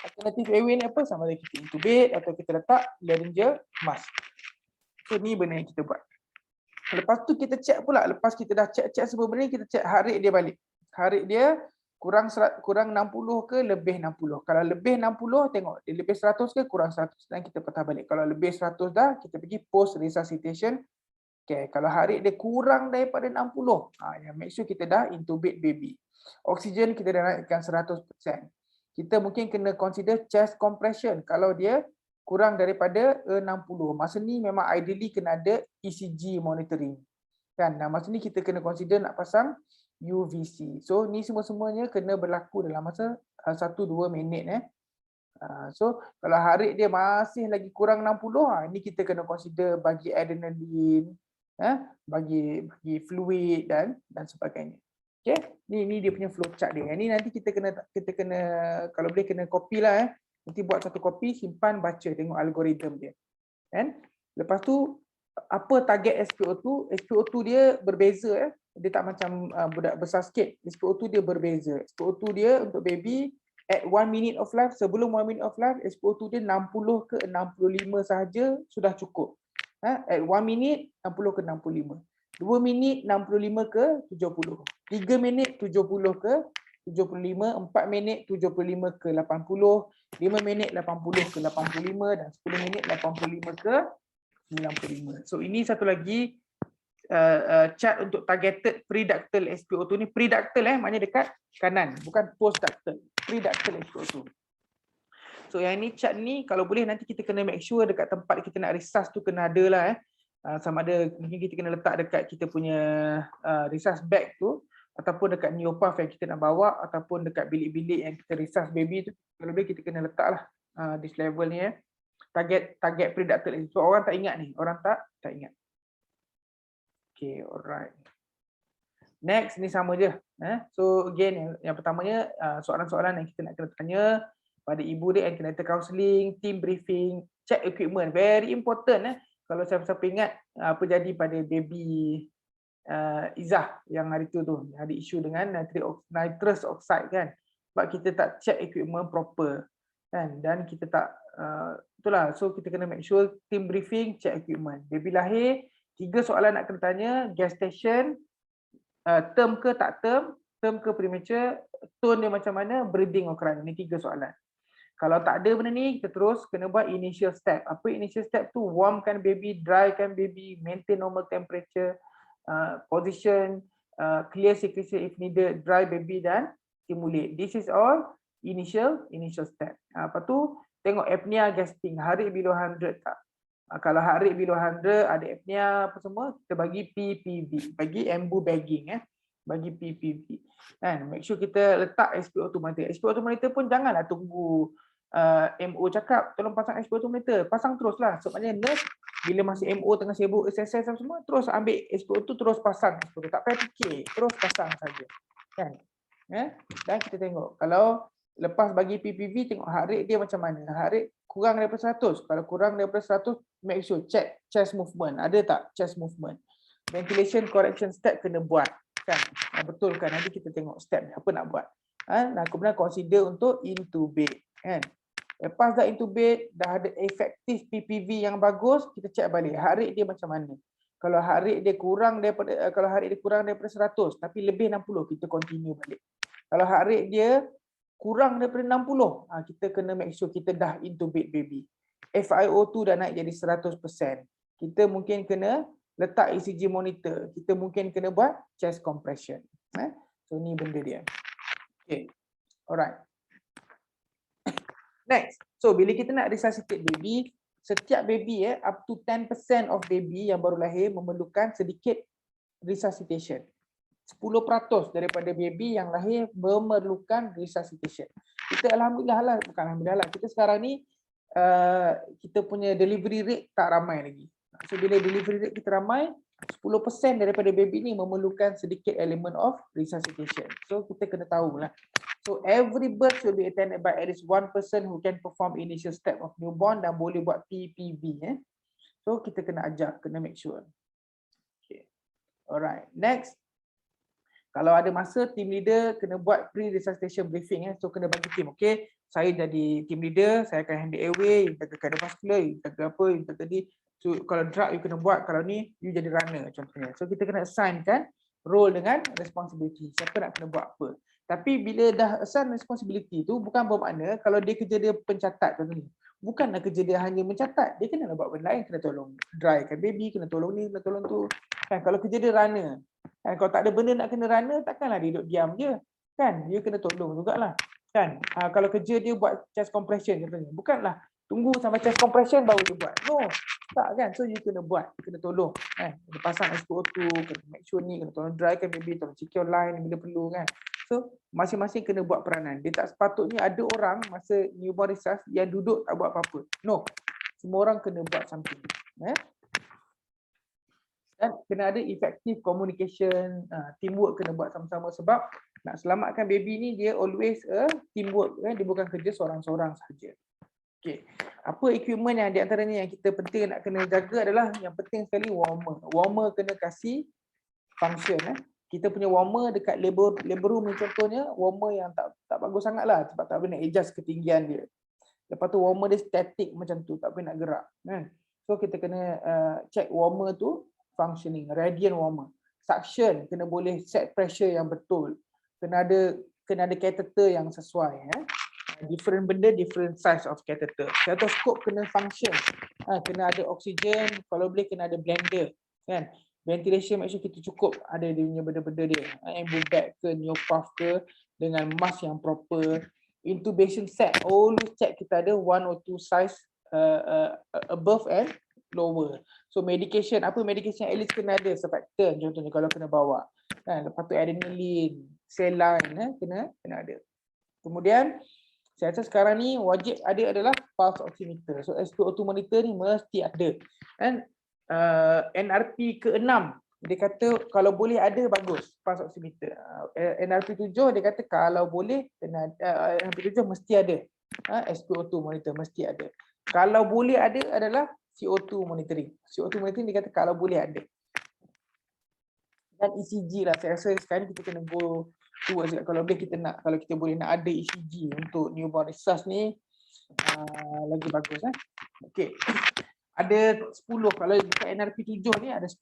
Alternative airway ni apa? Sama ada kita intubate atau kita letak laryngeal mask. So ni benda yang kita buat. Lepas tu kita check pula, lepas kita dah check semua benda ni, kita check heart rate dia balik. Heart rate dia kurang 60 ke lebih 60. Kalau lebih 60 tengok dia lebih 100 ke kurang 100 dan kita patah balik. Kalau lebih 100 dah kita pergi post resuscitation. Okay, kalau heart rate dia kurang daripada 60, make sure kita dah intubate baby. Oksigen kita dah naikkan 100%. Kita mungkin kena consider chest compression kalau dia kurang daripada 60. Masa ni memang ideally kena ada ECG monitoring. Kan? Nah, masa ni kita kena consider nak pasang UVC. So ni semua-semuanya kena berlaku dalam masa 1-2 minit. So kalau heart rate dia masih lagi kurang 60, ni kita kena consider bagi adrenaline, bagi fluid dan sebagainya. Okay? Ni dia punya flow chart dia. Ni nanti kita kena kalau boleh kena copy lah. Nanti buat satu kopi, simpan, baca, tengok algoritma dia. Kan? Lepas tu, apa target SpO2? SpO2 dia berbeza. Dia tak macam budak besar sikit. SpO2 dia berbeza. SpO2 dia untuk baby, at 1 minute of life, sebelum 1 minute of life, SpO2 dia 60 ke 65 sahaja sudah cukup. At 1 minute, 60 ke 65. 2 minit, 65 ke 70. 3 minit, 70 ke 75, 4 minit 75 ke 80, 5 minit 80 ke 85 dan 10 minit 85 ke 95. So ini satu lagi chart untuk targeted preductal SpO2 ni. Preductal maknanya dekat kanan, bukan postductal. Preductal SpO2. So yang ini chart ni kalau boleh nanti kita kena make sure dekat tempat kita nak resus tu kena ada lah sama ada mungkin kita kena letak dekat kita punya resus bag tu, ataupun dekat neopath yang kita nak bawa, ataupun dekat bilik-bilik yang kita resus baby tu, kalau boleh kita kena letaklah this level ni target preductal. So orang tak ingat ni, orang tak ingat. Okay, alright. Next ni sama je. So again yang pertamanya soalan-soalan yang kita nak kena tanya pada ibu dia, antenatal counselling, team briefing, check equipment, very important. Kalau siapa-siapa ingat apa jadi pada baby Izzah yang hari tu ada isu dengan nitrous oxide kan, sebab kita tak check equipment proper kan, dan kita tak itulah, so kita kena make sure team briefing, check equipment. Baby lahir 3 soalan nak kena tanya: gestation, term ke tak term ke premature, tone dia macam mana, breathing or crying. Ini 3 soalan. Kalau tak ada benda ni, kita terus kena buat initial step. Apa initial step tu? Warmkan baby, drykan baby, maintain normal temperature, position, clear secretion if needed, dry baby dan stimulate. This is all initial step. Lepas tu tengok apnea gasping, heart rate below 100 tak. Kalau heart rate below 100 ada apnea apa semua, kita bagi PPV, bagi ambu bagging bagi PPV. Kan, make sure kita letak SpO2 monitor. SpO2 monitor pun janganlah tunggu MO cakap tolong pasang SpO2 monitor, pasang teruslah. So maknanya nurse bila masih MO tengah sibuk exercise semua, terus ambil SpO2, terus pasang SpO2. Tak payah fikir, terus pasang saja. Kan? Dan kita tengok kalau lepas bagi PPV, tengok heart rate dia macam mana. Heart rate kurang daripada 100. Kalau kurang daripada 100, make sure check chest movement. Ada tak chest movement? ventilation correction step kena buat kan. Betul kan, nanti kita tengok step apa nak buat. Kemudian consider untuk intubate kan. Lepas dah intubate, dah ada efektif PPV yang bagus, kita check balik heart rate dia macam mana. Kalau heart rate dia kurang daripada 100 tapi lebih 60, kita continue balik. Kalau heart rate dia kurang daripada 60, kita kena make sure kita dah intubate baby. FiO2 dah naik jadi 100%. Kita mungkin kena letak ECG monitor. Kita mungkin kena buat chest compression. So ni benda dia. Okay. Alright. Next. So bila kita nak resuscitate baby, setiap baby up to 10% of baby yang baru lahir memerlukan sedikit resuscitation. 10% daripada baby yang lahir memerlukan resuscitation. Kita alhamdulillah lah, bukan alhamdulillah lah, kita sekarang ni kita punya delivery rate tak ramai lagi. So bila delivery rate kita ramai, 10% daripada baby ni memerlukan sedikit element of resuscitation. So kita kena tahulah. So every birth should be attended by at least one person who can perform initial step of newborn dan boleh buat PPV. So kita kena ajar, kena make sure. Okay. Alright, next. Kalau ada masa, team leader kena buat pre-resuscitation briefing. So kena bagi team, okay, saya jadi team leader, saya akan handle airway, jaga cardiovascular, jaga apa, jaga tadi. So kalau drug you kena buat, kalau ni you jadi runner contohnya. So kita kena assign kan role dengan responsibility. Siapa nak kena buat apa. Tapi bila dah assign responsibility tu bukan bermakna kalau dia kerja dia pencatat contohnya. Bukanlah kerja dia hanya mencatat, dia kena buat benda lain, kena tolong drykan baby, kena tolong ni, kena tolong tu. Kan kalau kerja dia runner. Kan kalau tak ada benda nak kena runner, takkanlah dia duduk diam je. Kan dia kena tolong jugalah. Kan kalau kerja dia buat chest compression contohnya. Bukanlah tunggu sampai chest compression baru dia buat. No. Tak kan, so you kena buat, kena tolong kan, kena pasang SpO2, kena make sure ni, kena tolong drykan baby, tolong secure line bila perlu kan. So masing-masing kena buat peranan. Dia tak sepatutnya ada orang masa newborn resusc yang duduk tak buat apa-apa. No, semua orang kena buat something. Dan kena ada effective communication, teamwork kena buat sama-sama sebab nak selamatkan baby ni dia always a teamwork kan, dia bukan kerja seorang-seorang sahaja. Okay. Apa equipment yang di antaranya yang kita penting nak kena jaga adalah yang penting sekali warmer. Warmer kena kasih function. Kita punya warmer dekat labor room ni contohnya, warmer yang tak bagus sangat lah sebab tak boleh nak adjust ketinggian dia. Lepas tu warmer dia static macam tu, tak boleh nak gerak. So kita kena check warmer tu functioning, radiant warmer. Suction kena boleh set pressure yang betul. Kena ada catheter yang sesuai. Different benda, different size of catheter. Stethoscope kena function. Kena ada oksigen, kalau boleh kena ada blender. Kan? Ventilation make sure kita cukup ada dia punya benda-benda dia. Ambu bag ke, neopuff ke, dengan mask yang proper. Intubation set, always check kita ada 1 or 2 size above and lower. So medication, apa medication at least kena ada surfactant contohnya kalau kena bawa. Lepas tu adrenaline, saline kena ada. Kemudian saya rasa sekarang ni wajib ada adalah pulse oximeter. So SpO2 monitor ni mesti ada. Dan NRP ke-6 dia kata kalau boleh ada bagus pulse oximeter. NRP 7 dia kata kalau boleh kena NRP 7 mesti ada. SpO2 monitor mesti ada. Kalau boleh ada adalah CO2 monitoring. CO2 monitoring dia kata kalau boleh ada. Dan ECG lah, saya rasa sekarang kita kena go towards kalau boleh kita nak, kalau kita boleh nak ada ECG untuk newborn resusc ni lagi bagus. Okey. Ada 10, kalau dekat NRP 7 ni ada 10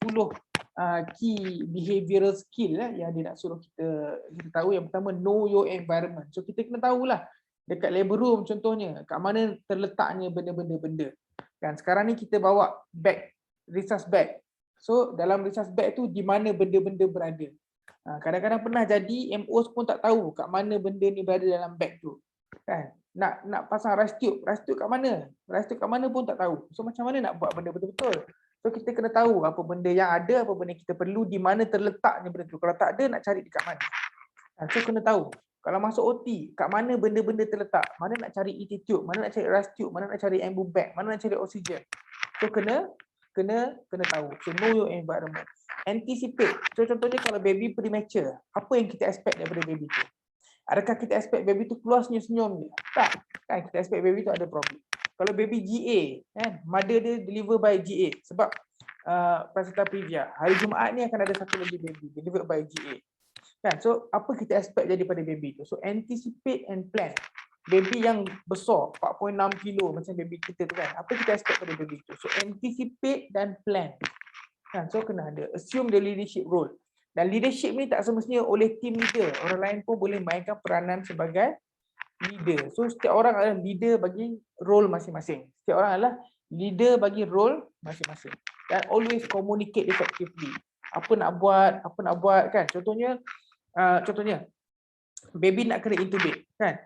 key behavioral skill yang dia nak suruh kita tahu. Yang pertama, know your environment. So kita kena tahulah dekat labor room contohnya, kat mana terletaknya benda-benda. Kan sekarang ni kita bawa bag, resusc bag. So dalam resusc bag tu di mana benda-benda berada. Kadang-kadang pernah jadi MOs pun tak tahu kat mana benda ni berada dalam bag tu. Kan? Nak pasang rice tube kat mana? Rice tube kat mana pun tak tahu. So macam mana nak buat benda betul-betul? So kita kena tahu apa benda yang ada, apa benda kita perlu, di mana terletaknya benda tu. Kalau tak ada nak cari dekat mana. So kena tahu. Kalau masuk OT, kat mana benda-benda terletak? Mana nak cari ET tube, mana nak cari rice tube, mana nak cari ambu bag, mana nak cari oksigen. So kena tahu. So know your environment. Anticipate. So contohnya kalau baby premature, apa yang kita expect daripada baby tu? Adakah kita expect baby tu keluar senyum-senyum je? Tak. Kan kita expect baby tu ada problem. Kalau baby GA, kan, mother dia deliver by GA sebab placenta previa. Hari Jumaat ni akan ada satu lagi baby delivered by GA. Kan? So apa kita expect daripada baby tu? So anticipate and plan. Baby yang besar 4.6 kilo macam baby kita tu kan. Apa kita expect pada baby tu? So anticipate dan plan. Kan? So kena ada assume the leadership role. Dan leadership ni tak semestinya oleh team leader. Orang lain pun boleh mainkan peranan sebagai leader. So setiap orang adalah leader bagi role masing-masing. Setiap orang adalah leader bagi role masing-masing. Dan always communicate effectively. Apa nak buat kan. Contohnya baby nak kena intubate kan.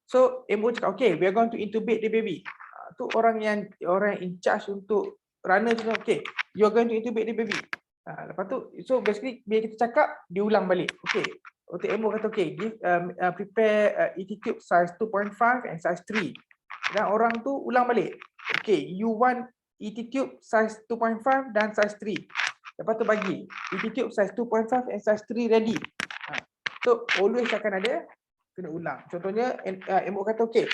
So MO cakap okay, we are going to intubate the baby. Tu orang yang in charge untuk runner tu okay, you are going to intubate the baby. Lepas tu, so basically bila kita cakap, diulang balik. Okay, OTMO kata okay, give, prepare ET tube size 2.5 and size 3. Dan orang tu ulang balik. Okay, you want ET tube size 2.5 dan size 3. Lepas tu bagi ET tube size 2.5 and size 3 ready. So always akan ada kena ulang. Contohnya MO kata okay,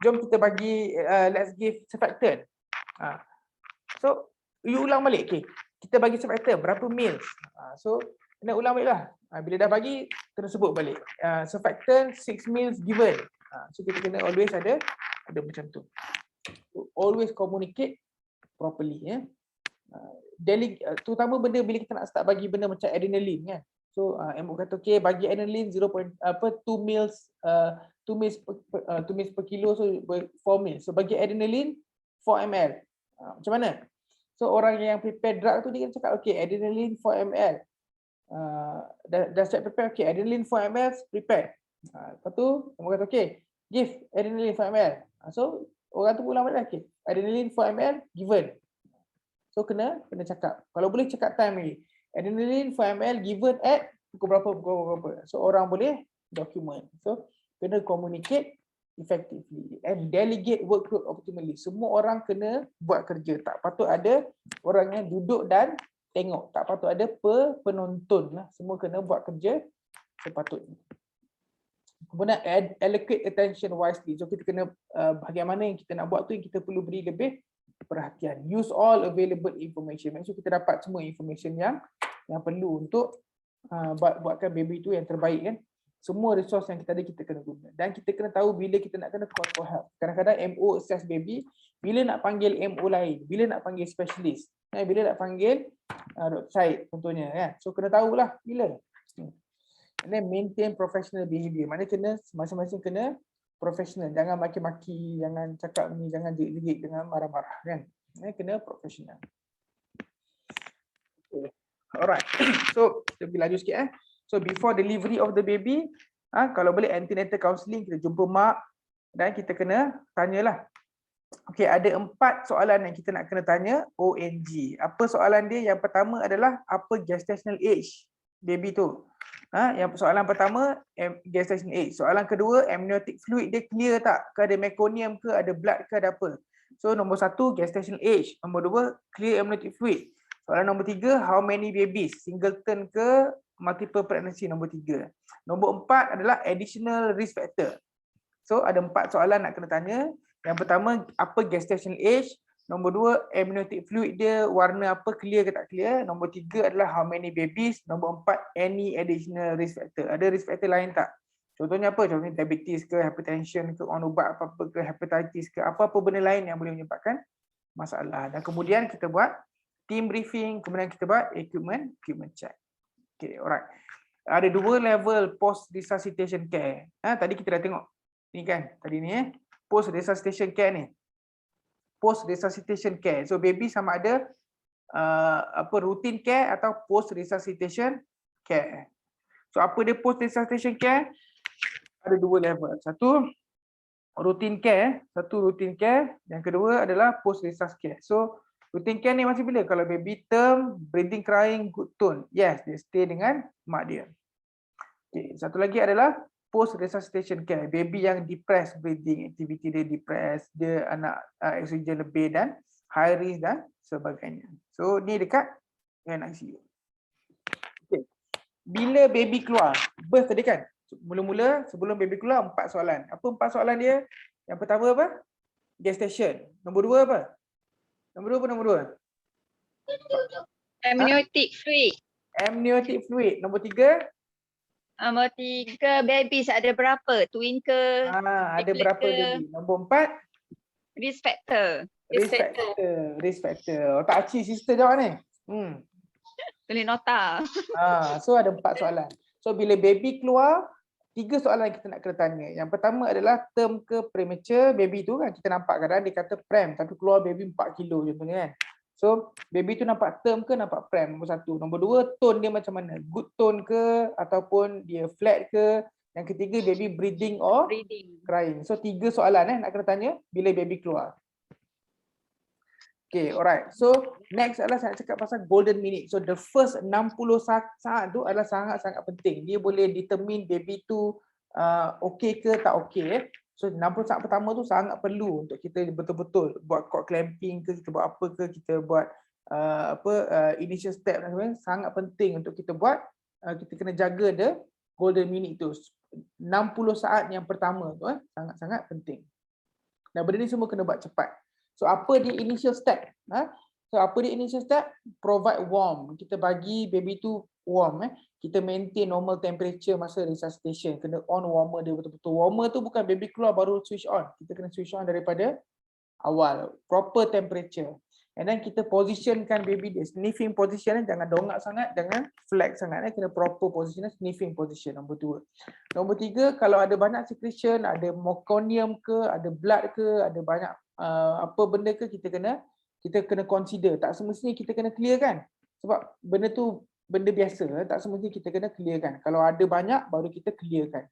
jom kita bagi let's give surfactant. So you ulang balik, okay, kita bagi surfactant berapa mils. So kena ulang balik lah. Bila dah bagi kena sebut balik. Surfactant 6 mils given. So kita kena always ada macam tu. So, always communicate properly ya. Terutama benda bila kita nak start bagi benda macam adrenaline kan. So MO kata okay, bagi adrenaline 2 mils 2 mils per kilo, so 4 mils. So bagi adrenaline 4 ml. Macam mana? So orang yang prepare drug tu dia cakap okay, adrenaline 4 ml. Dah set prepare, okay, adrenaline 4 ml prepare. Lepas tu MO kata okay, give adrenaline 4 ml. So orang tu ulang balik okay, adrenaline 4 ml given. So kena cakap. Kalau boleh cakap time lagi. Adrenaline 4 ml given at pukul berapa. So orang boleh document. So kena communicate effectively and delegate workload optimally. Semua orang kena buat kerja. Tak patut ada orang yang duduk dan tengok. Tak patut ada penonton lah. Semua kena buat kerja sepatutnya. Kemudian allocate attention wisely. So kita kena bagaimana yang kita nak buat tu yang kita perlu beri lebih perhatian. Use all available information. Make sure kita dapat semua information yang perlu untuk buatkan baby tu yang terbaik kan. Semua resource yang kita ada kita kena guna. Dan kita kena tahu bila kita nak kena call for help. Kadang-kadang MO assess baby, bila nak panggil MO lain, bila nak panggil specialist, bila nak panggil Dr. Syed contohnya kan. So kena tahulah bila. And then maintain professional behavior. Maknanya kena masing-masing kena professional. Jangan maki-maki, jangan cakap ni, jangan jerit-jerit, jangan marah-marah kan. Kena professional. Okay. Alright. So kita pergi laju sikit So before delivery of the baby, kalau boleh antenatal counselling, kita jumpa mak dan kita kena tanyalah. Okay, ada 4 soalan yang kita nak kena tanya ONG. Apa soalan dia? Yang pertama adalah apa gestational age baby tu. Yang soalan pertama gestational age. Soalan kedua, amniotic fluid dia clear tak? Ke ada meconium ke, ada blood ke, ada apa? So nombor 1 gestational age. Nombor 2 clear amniotic fluid. Soalan nombor 3, how many babies? Singleton ke multiple pregnancy? Nombor 3. Nombor 4 adalah additional risk factor. So ada 4 soalan nak kena tanya. Yang pertama, apa gestational age? Nombor 2, amniotic fluid dia warna apa, clear ke tak clear? Nombor 3 adalah how many babies? Nombor 4, any additional risk factor. Ada risk factor lain tak? Contohnya apa? Contohnya diabetes ke, hypertension ke, on ubat apa-apa ke, hepatitis ke, apa-apa benda lain yang boleh menyebabkan masalah. Dan kemudian kita buat team briefing, kemudian kita buat equipment check. Okay, alright. Ada 2 level post resuscitation care. Tadi kita dah tengok ni kan, tadi ni post resuscitation care ni. Post resuscitation care. So baby sama ada routine care atau post resuscitation care. So apa dia post resuscitation care? Ada 2 level. Satu routine care, yang kedua adalah post resus care. So routine care ni masih bila? Kalau baby term, breathing, crying, good tone. Yes, dia stay dengan mak dia. Okay, satu lagi adalah post resuscitation care. Baby yang depressed breathing, activity dia depressed, dia anak oksigen lebih dan high risk dan sebagainya. So ni dekat dengan ICU. Okay. Bila baby keluar, birth tadi kan? Mula-mula sebelum baby keluar 4 soalan. Apa 4 soalan dia? Yang pertama apa? Gestation. Nombor 2 apa? Nombor 2 apa nombor 2? Amniotic fluid. Amniotic fluid. Nombor 3. Nombor 3, babies ada berapa? Twin ke? Ada triplet berapa ke? baby? Nombor 4. Risk factor. Risk factor. Otak Acik sister jawab ni. Tulis nota. So ada 4 soalan. So bila baby keluar, 3 soalan yang kita nak kena tanya. Yang pertama adalah term ke premature baby tu kan, kita nampak kadang dia kata pram tapi keluar baby 4 kilo contohnya kan. So baby tu nampak term ke nampak pram, nombor 1. Nombor 2, tone dia macam mana? Good tone ke ataupun dia flat ke? Yang ketiga, baby breathing or crying. So 3 soalan nak kena tanya bila baby keluar. Okay, alright. So next adalah saya nak cakap pasal golden minute. So the first 60 saat tu adalah sangat-sangat penting. Dia boleh determine baby tu okey ke tak okey. So 60 saat pertama tu sangat perlu untuk kita betul-betul buat cord clamping ke, kita buat apa ke, kita buat initial step dan sebagainya. Sangat penting untuk kita buat. Kita kena jaga the golden minute tu. 60 saat yang pertama tu sangat-sangat penting. Dan benda ni semua kena buat cepat. So apa dia initial step? So apa dia initial step? Provide warm. Kita bagi baby tu warm. Kita maintain normal temperature masa resuscitation. Kena on warmer dia betul-betul. Warmer tu bukan baby keluar baru switch on. Kita kena switch on daripada awal. Proper temperature. And then kita positionkan baby dia. Sniffing position, jangan dongak sangat, jangan flex sangat. Kena proper position, sniffing position. Nombor 2. Nombor 3, kalau ada banyak secretion, ada meconium ke, ada blood ke, ada banyak apa benda ke, kita kena consider. Tak semestinya kita kena clear kan. Sebab benda tu benda biasa, tak semestinya kita kena clear kan. Kalau ada banyak, baru kita clear kan.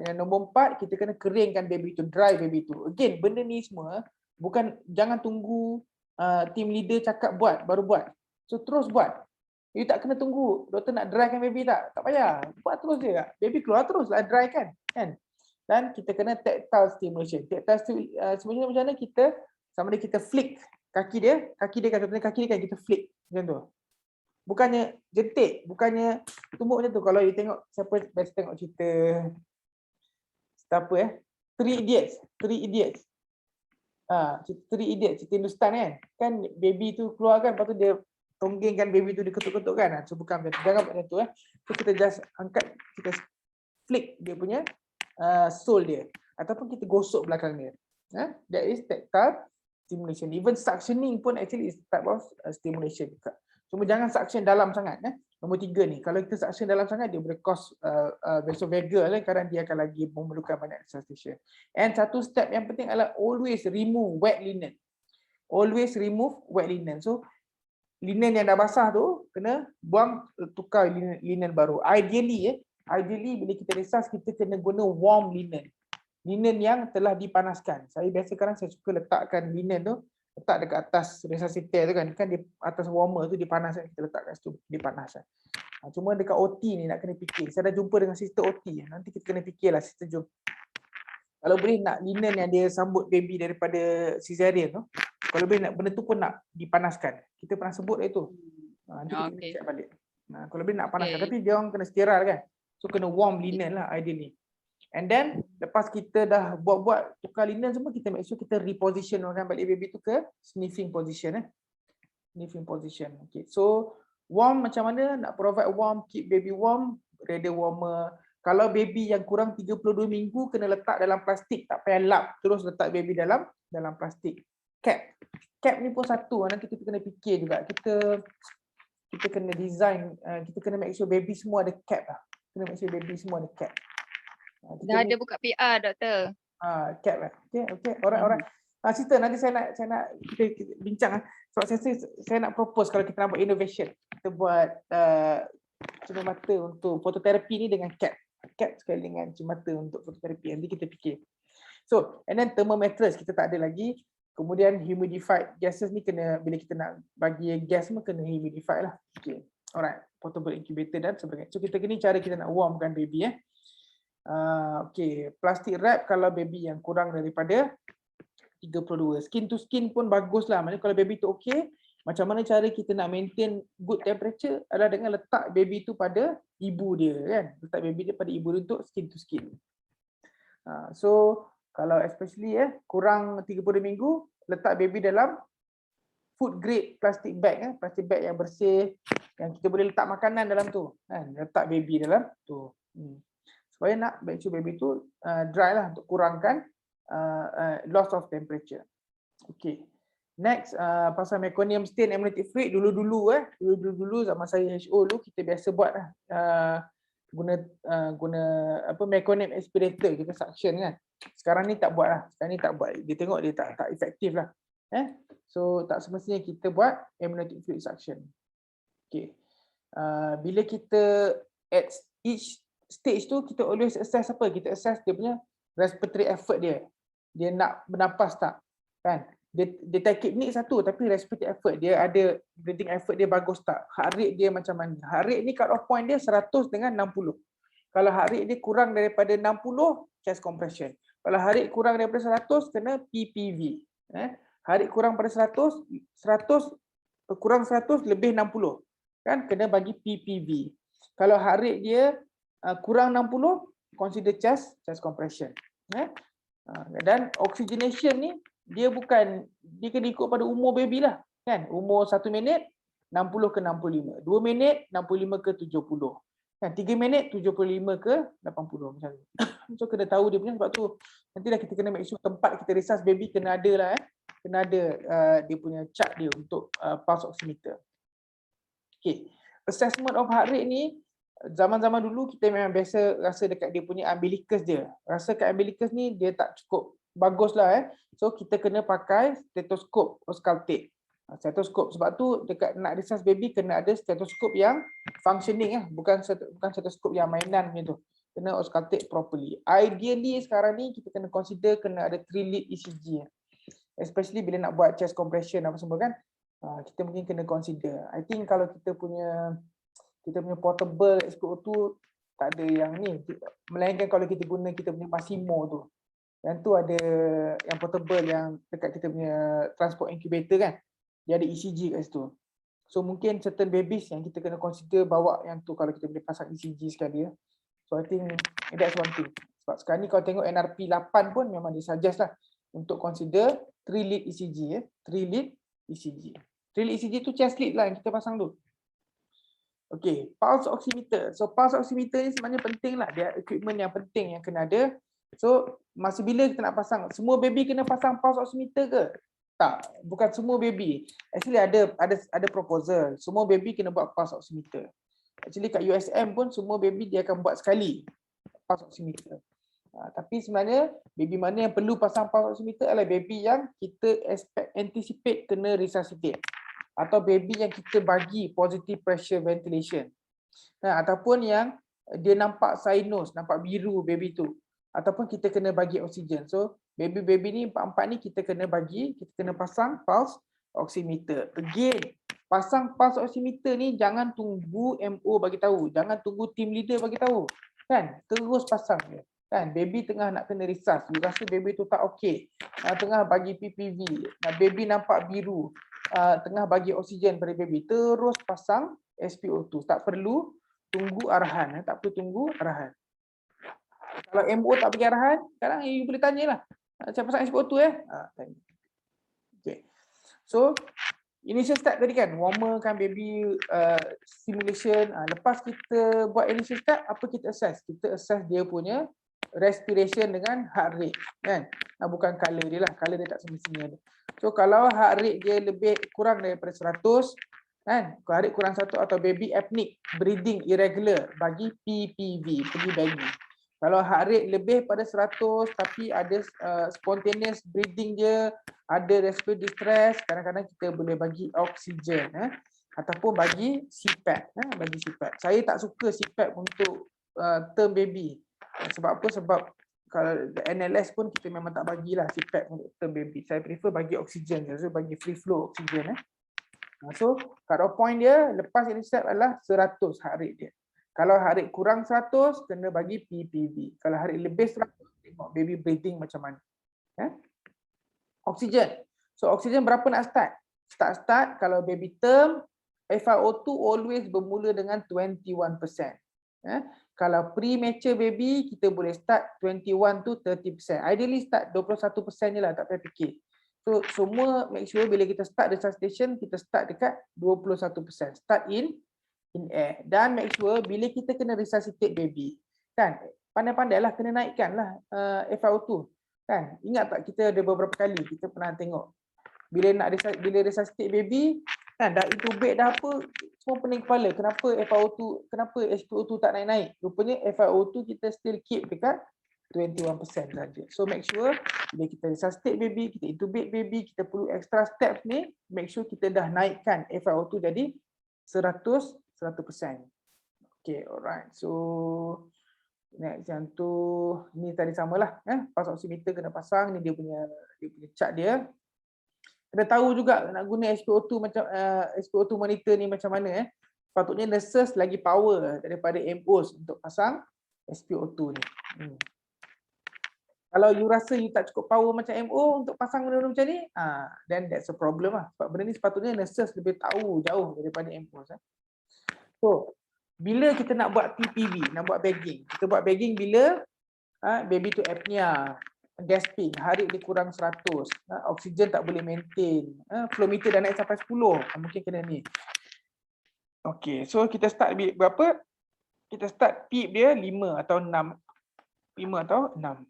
Yang nombor 4, kita kena keringkan baby tu, dry baby tu. Again, benda ni semua, jangan tunggu team leader cakap buat, baru buat. So terus buat. You tak kena tunggu doktor nak drykan baby tak payah. Buat terus je. Baby keluar terus lah dry kan. Dan kita kena tactile stimulation. Tactile sebenarnya macam mana kita, sama ada kita flick kaki dia kan, contohnya kaki dia kan kita flick macam tu. Bukannya jentik, bukannya tumbuk macam tu. Kalau you tengok, siapa biasa tengok cerita apa Three Idiots. Cerita Hindustan kan baby tu keluar kan, lepas tu dia tonggengkan baby tu, dia ketuk-ketuk kan. So bukan macam tu, jangan buat macam tu. So kita just angkat, kita flick dia punya sole dia ataupun kita gosok belakang dia. That is tactile stimulation. Even suctioning pun actually is type of stimulation juga. Cuma jangan suction dalam sangat. Nombor 3 ni, kalau kita suction dalam sangat, dia boleh cause vasovagal kerana dia akan lagi memerlukan banyak resuscitation. And satu step yang penting adalah always remove wet linen. Always remove wet linen. So linen yang dah basah tu kena buang, tukar linen baru. Ideally bila kita resus, kita kena guna warm linen. Linen yang telah dipanaskan. Saya suka letakkan linen tu, letak dekat atas resuscitator tu kan di atas warmer tu dipanaskan, kita letak kat situ dipanaskan. Cuma dekat OT ni nak kena fikir. Saya dah jumpa dengan sister OT. Nanti kita kena fikirlah sister jom. Kalau boleh nak linen yang dia sambut baby daripada cesarean tu, kalau boleh nak benda tu pun nak dipanaskan. Kita pernah sebut itu. Nanti kita kena check balik. Kalau boleh nak panaskan, tapi dia orang kena sterile kan. So kena warm linen lah ideally. And then lepas kita dah buat tukar linen semua, kita make sure kita reposition balik baby tu ke sniffing position. Sniffing position. Okay. So warm macam mana nak provide warm, keep baby warm, radial warmer. Kalau baby yang kurang 32 minggu kena letak dalam plastik, tak payah lap, terus letak baby dalam plastik. Cap ni pun satu, nanti kita kena fikir juga. Kita kena design, kita kena make sure baby semua ada cap lah. Kena make sure baby semua ada cap. Dah ada buka PR doktor. Cap lah. Okay. Alright. Sister, nanti saya nak kita bincang sebab saya nak propose kalau kita nak buat innovation. Kita buat cermata untuk fototerapi ni dengan cap sekali dengan cermata untuk fototerapi. Nanti kita fikir. So, and then thermometres kita tak ada lagi. Kemudian humidified gases ni kena, bila kita nak bagi gas semua kena humidified lah. Okay. Alright. Portable incubator dan sebagainya. So kita ni cara kita nak warmkan baby okay, plastic wrap kalau baby yang kurang daripada 32. Skin to skin pun bagus lah. Maksudnya kalau baby tu okay, macam mana cara kita nak maintain good temperature adalah dengan letak baby tu pada ibu dia kan. Letak baby dia pada ibu dia untuk skin to skin. So kalau especially kurang 30 minggu, letak baby dalam food grade plastic bag, plastic bag yang bersih, yang kita boleh letak makanan dalam tu, kan, letak baby dalam tu. Supaya nak make sure baby tu dry lah, untuk kurangkan loss of temperature. Okay. Next, pasal meconium stain amniotic fluid, dulu zaman saya HO dulu kita biasa buat lah, guna apa, meconium aspirator, kita suction kan. Sekarang ni tak buat lah, dia tengok dia tak efektif lah. So tak semestinya kita buat amniotic fluid suction. Okay. Bila kita at each stage tu, kita always assess apa? Kita assess dia punya respiratory effort dia. Dia nak bernafas tak? Kan? Dia tachypneic satu, tapi respiratory effort dia ada, breathing effort dia bagus tak? Heart rate dia macam mana? Heart rate ni cut off point dia 100 dengan 60. Kalau heart rate dia kurang daripada 60, chest compression. Kalau heart rate kurang daripada 100, kena PPV. Heart rate kurang pada 100 kurang 100 lebih 60. Kan? Kena bagi PPV. Kalau heart rate dia kurang 60, consider chest compression. Dan oxygenation ni dia kena ikut pada umur baby lah, kan. Umur 1 minit 60 ke 65, 2 minit 65 ke 70, kan, 3 minit 75 ke 80 macam tu. So kena tahu dia punya, sebab tu nantilah kita kena make sure tempat kita resusc baby kena ada lah, kena ada dia punya chart dia untuk pulse oximeter. Okay. Assessment of heart rate ni, zaman-zaman dulu kita memang biasa rasa dekat dia punya umbilicus dia. Rasa kat umbilicus ni dia tak cukup bagus lah. So kita kena pakai stetoskop auscultate. Stetoskop, sebab tu dekat nak resusc baby kena ada stetoskop yang functioning, bukan stetoskop yang mainan macam tu. Kena auscultate properly. Ideally sekarang ni kita kena consider kena ada 3 lead ECG. Especially bila nak buat chest compression apa semua kan. Kita mungkin kena consider. I think kalau kita punya portable SpO2 tak ada yang ni, melainkan kalau kita guna kita punya Massimo tu. Yang tu ada yang portable yang dekat kita punya transport incubator kan. Dia ada ECG kat situ. So mungkin certain babies yang kita kena consider bawa yang tu kalau kita boleh pasang ECG sekali. So I think that's one thing. Sebab sekarang ni kalau tengok NRP 8 pun memang dia suggest lah untuk consider 3 lead ECG. 3 lead ECG. 3 lead ECG tu chest lead lah yang kita pasang tu. Okay, pulse oximeter. So pulse oximeter ni sebenarnya penting lah. Dia equipment yang penting yang kena ada. So masa bila kita nak pasang, semua baby kena pasang pulse oximeter ke? Tak, bukan semua baby. Actually ada proposal. Semua baby kena buat pulse oximeter. Actually kat USM pun semua baby dia akan buat sekali pulse oximeter. Tapi sebenarnya baby mana yang perlu pasang pulse oximeter adalah baby yang kita anticipate kena resuscitate. Atau baby yang kita bagi positive pressure ventilation, ataupun yang dia nampak cyanose, nampak biru baby tu, ataupun kita kena bagi oksigen. So baby ni empat-empat ni kita kena pasang pulse oximeter. Again, pasang pulse oximeter ni jangan tunggu MO bagi tahu, jangan tunggu team leader bagi tahu, kan, terus pasang je. Kan, baby tengah nak kena resusc, you rasa baby tu tak okey, tengah bagi PPV, baby nampak biru, tengah bagi oksigen pada baby, terus pasang SpO2. Tak perlu tunggu arahan, Kalau MO tak bagi arahan, sekarang you boleh tanyalah, saya pasang SpO2 tanya. Okay. So initial step tadi kan, warmer kan baby, stimulation. Lepas kita buat initial step, apa kita assess? Kita assess dia punya respiration dengan heart rate, kan? Bukan color dia lah, color dia tak semestinya ada. So kalau heart rate dia lebih kurang daripada 100, kan? Kalau heart rate kurang 1 atau baby apneic, breathing irregular, bagi PPV, pergi bagi. Kalau heart rate lebih pada 100 tapi ada spontaneous breathing dia, ada respiratory distress, kadang-kadang kita boleh bagi oksigen, ataupun bagi CPAP, bagi CPAP. Saya tak suka CPAP untuk term baby. Sebab apa? Sebab kalau NLS pun kita memang tak bagilah CPAP untuk term baby. Saya prefer bagi oksigen, so bagi free flow oksigen. So cut off point dia lepas ini step adalah 100 heart rate dia. Kalau heart rate kurang 100 kena bagi PPV. Kalau heart rate lebih 100 tengok baby breathing macam mana. Oksigen. So oksigen berapa nak start? Start kalau baby term, FiO2 always bermula dengan 21%. Kalau premature baby, kita boleh start 21 to 30%. Ideally start 21% je lah, tak payah fikir. So semua make sure bila kita start resuscitation, kita start dekat 21%. Start in air. Dan make sure bila kita kena resuscitate baby, kan, pandai-pandailah kena naikkanlah FiO2. Kan, ingat tak kita ada beberapa kali kita pernah tengok bila resuscitate baby, kan, dah intubate dah apa, semua pening kepala. Kenapa FiO2, kenapa SpO2 tak naik-naik? Rupanya FiO2 kita still keep dekat 21% saja. So make sure bila kita resuscitate baby, kita intubate baby, kita perlu extra steps ni, make sure kita dah naikkan FiO2 jadi 100%. Okay, alright. So next yang tu, ni tadi samalah, pulse oximeter kena pasang, ni dia punya chart dia. Kena tahu juga nak guna SpO2 macam SpO2 monitor ni macam mana. Patutnya nurses lagi power daripada MOs untuk pasang SpO2 ni. Kalau you rasa you tak cukup power macam MO untuk pasang benda macam ni, then that's a problem lah. Sebab benda ni sepatutnya nurses lebih tahu jauh daripada MOs. So, bila kita nak buat PPV, nak buat bagging, kita buat bagging bila baby tu apnea, gasping, heart rate dia kurang 100, oksigen tak boleh maintain, flow meter dah naik sampai 10, mungkin kena ni. Okay, so kita start berapa? Kita start PEEP dia 5 atau 6. 5 atau 6.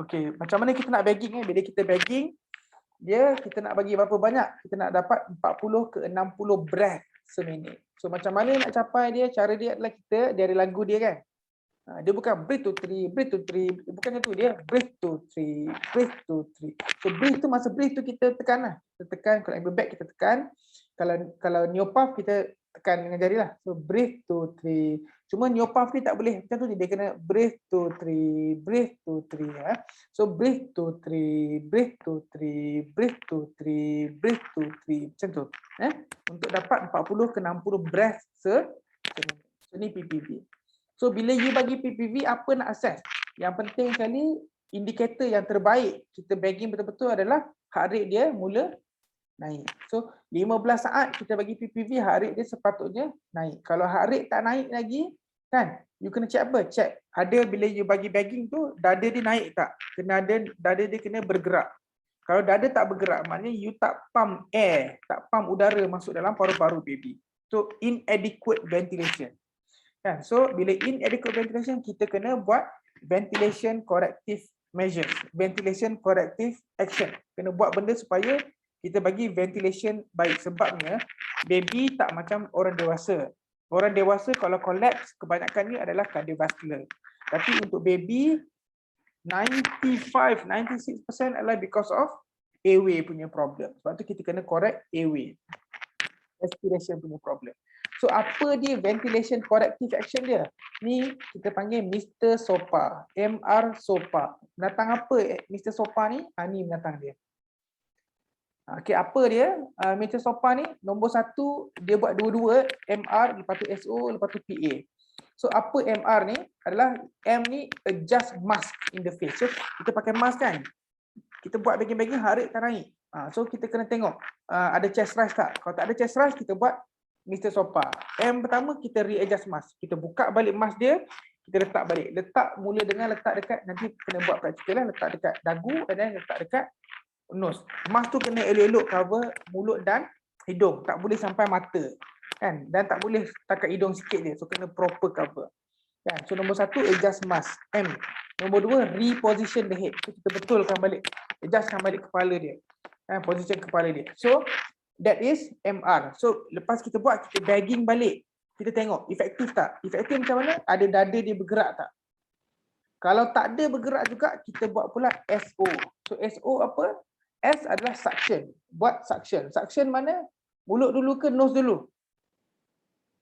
Okay, macam mana kita nak bagging? Bila kita bagging, kita nak bagi berapa banyak? Kita nak dapat 40 ke 60 breath seminit. So macam mana nak capai dia? Cara dia adalah kita dari lagu dia kan. Dia bukan breathe to 3, breathe to 3, bukannya tu dia breathe to 3, breathe to 3. So breathe tu, masa breathe tu kita tekan lah. Kita tekan, kalau ambil back kita tekan. Kalau neopuff kita tekan dengan jari lah. So breathe to 3. Cuma neopuff ni tak boleh macam tu, dia kena breathe to 3, breathe to 3. So breathe to 3, breathe to 3, breathe to 3, breathe to 3. Macam tu. Untuk dapat 40 ke 60 breath seminit. So ni PPV. So bila you bagi PPV, apa nak assess? Yang penting sekali, indikator yang terbaik kita bagging betul-betul adalah heart rate dia mula naik. So 15 saat kita bagi PPV, heart rate dia sepatutnya naik. Kalau heart rate tak naik lagi, kan, you kena check apa? Check ada bila you bagi bagging tu, dada dia naik tak? Dada dia kena bergerak. Kalau dada tak bergerak, maknanya you tak pump air, tak pump udara masuk dalam paru-paru baby. So inadequate ventilation. Kan? So bila inadequate ventilation, kita kena buat ventilation corrective measures, ventilation corrective action. Kena buat benda supaya kita bagi ventilation baik. Sebabnya baby tak macam orang dewasa. Orang dewasa kalau collapse, kebanyakannya adalah cardiovascular. Tapi untuk baby, 96% adalah because of airway punya problem. Sebab tu kita kena correct airway, respiration punya problem. So apa dia ventilation corrective action dia? Ni kita panggil Mr. SOPA, MR SOPA. Binatang apa Mr. SOPA ni? Ni binatang dia. Okay, apa dia? Mr. SOPA ni, nombor 1, dia buat dua-dua, MR, lepas tu SO, lepas tu PA. So apa MR ni? Adalah M ni adjust mask in the face. So kita pakai mask kan? Kita buat bagging-bagging, heart rate tak naik. So kita kena tengok ada chest rise tak? Kalau tak ada chest rise, kita buat Mr. SOPA. M pertama, kita readjust mask. Kita buka balik mask dia, kita letak balik. Letak mula dengan letak dekat, nanti kena buat praktikal lah, letak dekat dagu dan letak dekat nose. Mask tu kena elok-elok cover mulut dan hidung. Tak boleh sampai mata. Kan? Dan tak boleh takat hidung sikit je. So kena proper cover. Kan? So nombor 1, adjust mask. M. Nombor 2, reposition the head. So kita betulkan balik. Adjustkan balik kepala dia. Position kepala dia. So that is MR. So lepas kita buat, kita bagging balik. Kita tengok efektif tak? Efektif macam mana? Ada dada dia bergerak tak? Kalau tak ada bergerak juga, kita buat pula SO. So SO apa? S adalah suction. Buat suction. Suction mana? Mulut dulu ke nose dulu?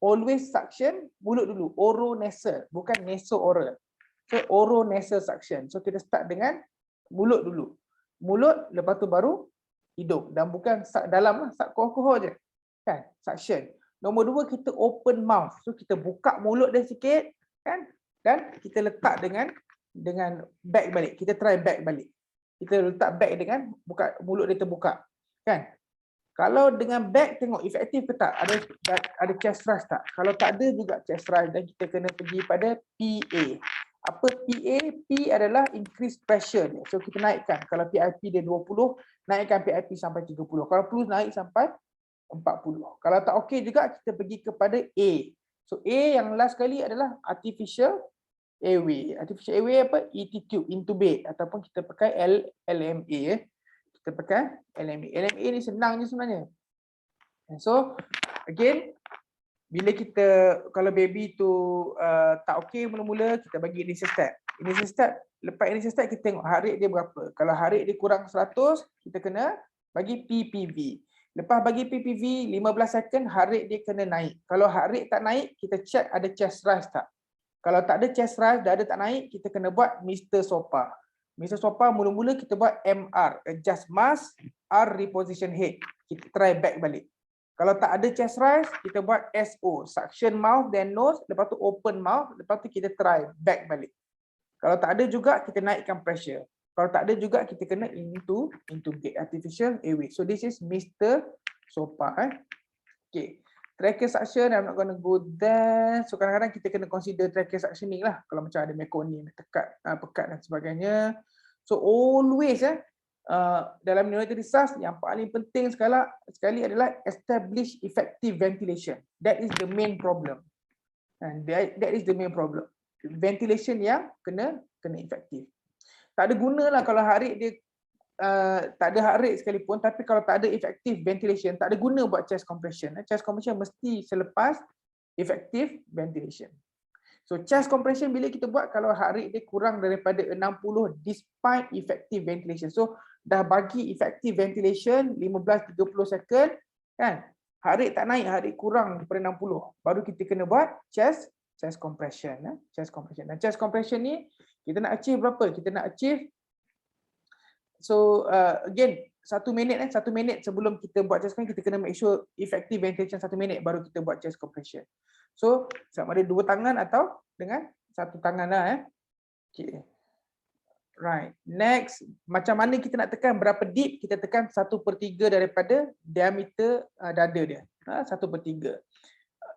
Always suction, mulut dulu. Oronasal, bukan naso-oral. So oronasal suction. So kita start dengan mulut dulu. Mulut, lepas tu baru hidung. Dan bukan dalam lah, koh-koh je. Kan? Suction. Nombor 2, kita open mouth. So kita buka mulut dia sikit, kan? Dan kita letak dengan back balik. Kita try back balik. Kita letak back dengan buka mulut dia terbuka. Kan? Kalau dengan back, tengok efektif ke tak? Ada chest thrust tak? Kalau tak ada juga chest thrust, dan kita kena pergi pada PA. Apa Apa PA? P adalah increase pressure dia. So kita naikkan. Kalau PIP dia 20, naikkan PIP sampai 30. Kalau perlu naik sampai 40. Kalau tak okey juga, kita pergi kepada A. So A yang last kali adalah artificial airway. Artificial airway apa? ET tube, intubate, ataupun kita pakai LMA. Kita pakai LMA. LMA ni senang je sebenarnya. So again, bila kita, kalau baby tu tak okey mula-mula, kita bagi initial step. Initial step, lepas initial step kita tengok heart rate dia berapa. Kalau heart rate dia kurang 100, kita kena bagi PPV. Lepas bagi PPV 15 second, heart rate dia kena naik. Kalau heart rate tak naik, kita check ada chest rise tak. Kalau tak ada chest rise, dah ada tak naik, kita kena buat Mr. SOPA. Mr. SOPA mula-mula kita buat MR, adjust mask, R reposition head. Kita try back balik. Kalau tak ada chest rise, kita buat SO, suction mouth then nose, lepas tu open mouth, lepas tu kita try back balik. Kalau tak ada juga, kita naikkan pressure. Kalau tak ada juga, kita kena intubate, artificial airway. So this is Mr. SOPA. Okay. Tracheal suction, I'm not going to go there. So kadang-kadang kita kena consider tracheal suctioning lah. Kalau macam ada meconium, pekat dan sebagainya. So always dalam neonatal resusc yang paling penting sekali adalah establish effective ventilation. That is the main problem. And that is the main problem. Ventilation yang kena efektif. Tak ada gunalah kalau heart rate dia tak ada heart rate sekalipun, tapi kalau tak ada effective ventilation, tak ada guna buat chest compression. Chest compression mesti selepas effective ventilation. So chest compression bila kita buat kalau heart rate dia kurang daripada 60 despite effective ventilation. So dah bagi effective ventilation 15-30 second kan, heart rate tak naik, heart rate kurang daripada 60, baru kita kena buat chest compression. Chest compression. Dan chest compression ni kita nak achieve berapa? Kita nak achieve, so again 1 minit 1 minit sebelum kita buat chest compression, kita kena make sure effective ventilation 1 minit baru kita buat chest compression. So sama ada 2 tangan atau dengan 1 tangan lah. Okay. Right. Next, macam mana kita nak tekan, berapa deep? Kita tekan 1/3 daripada diameter dada dia. 1/3.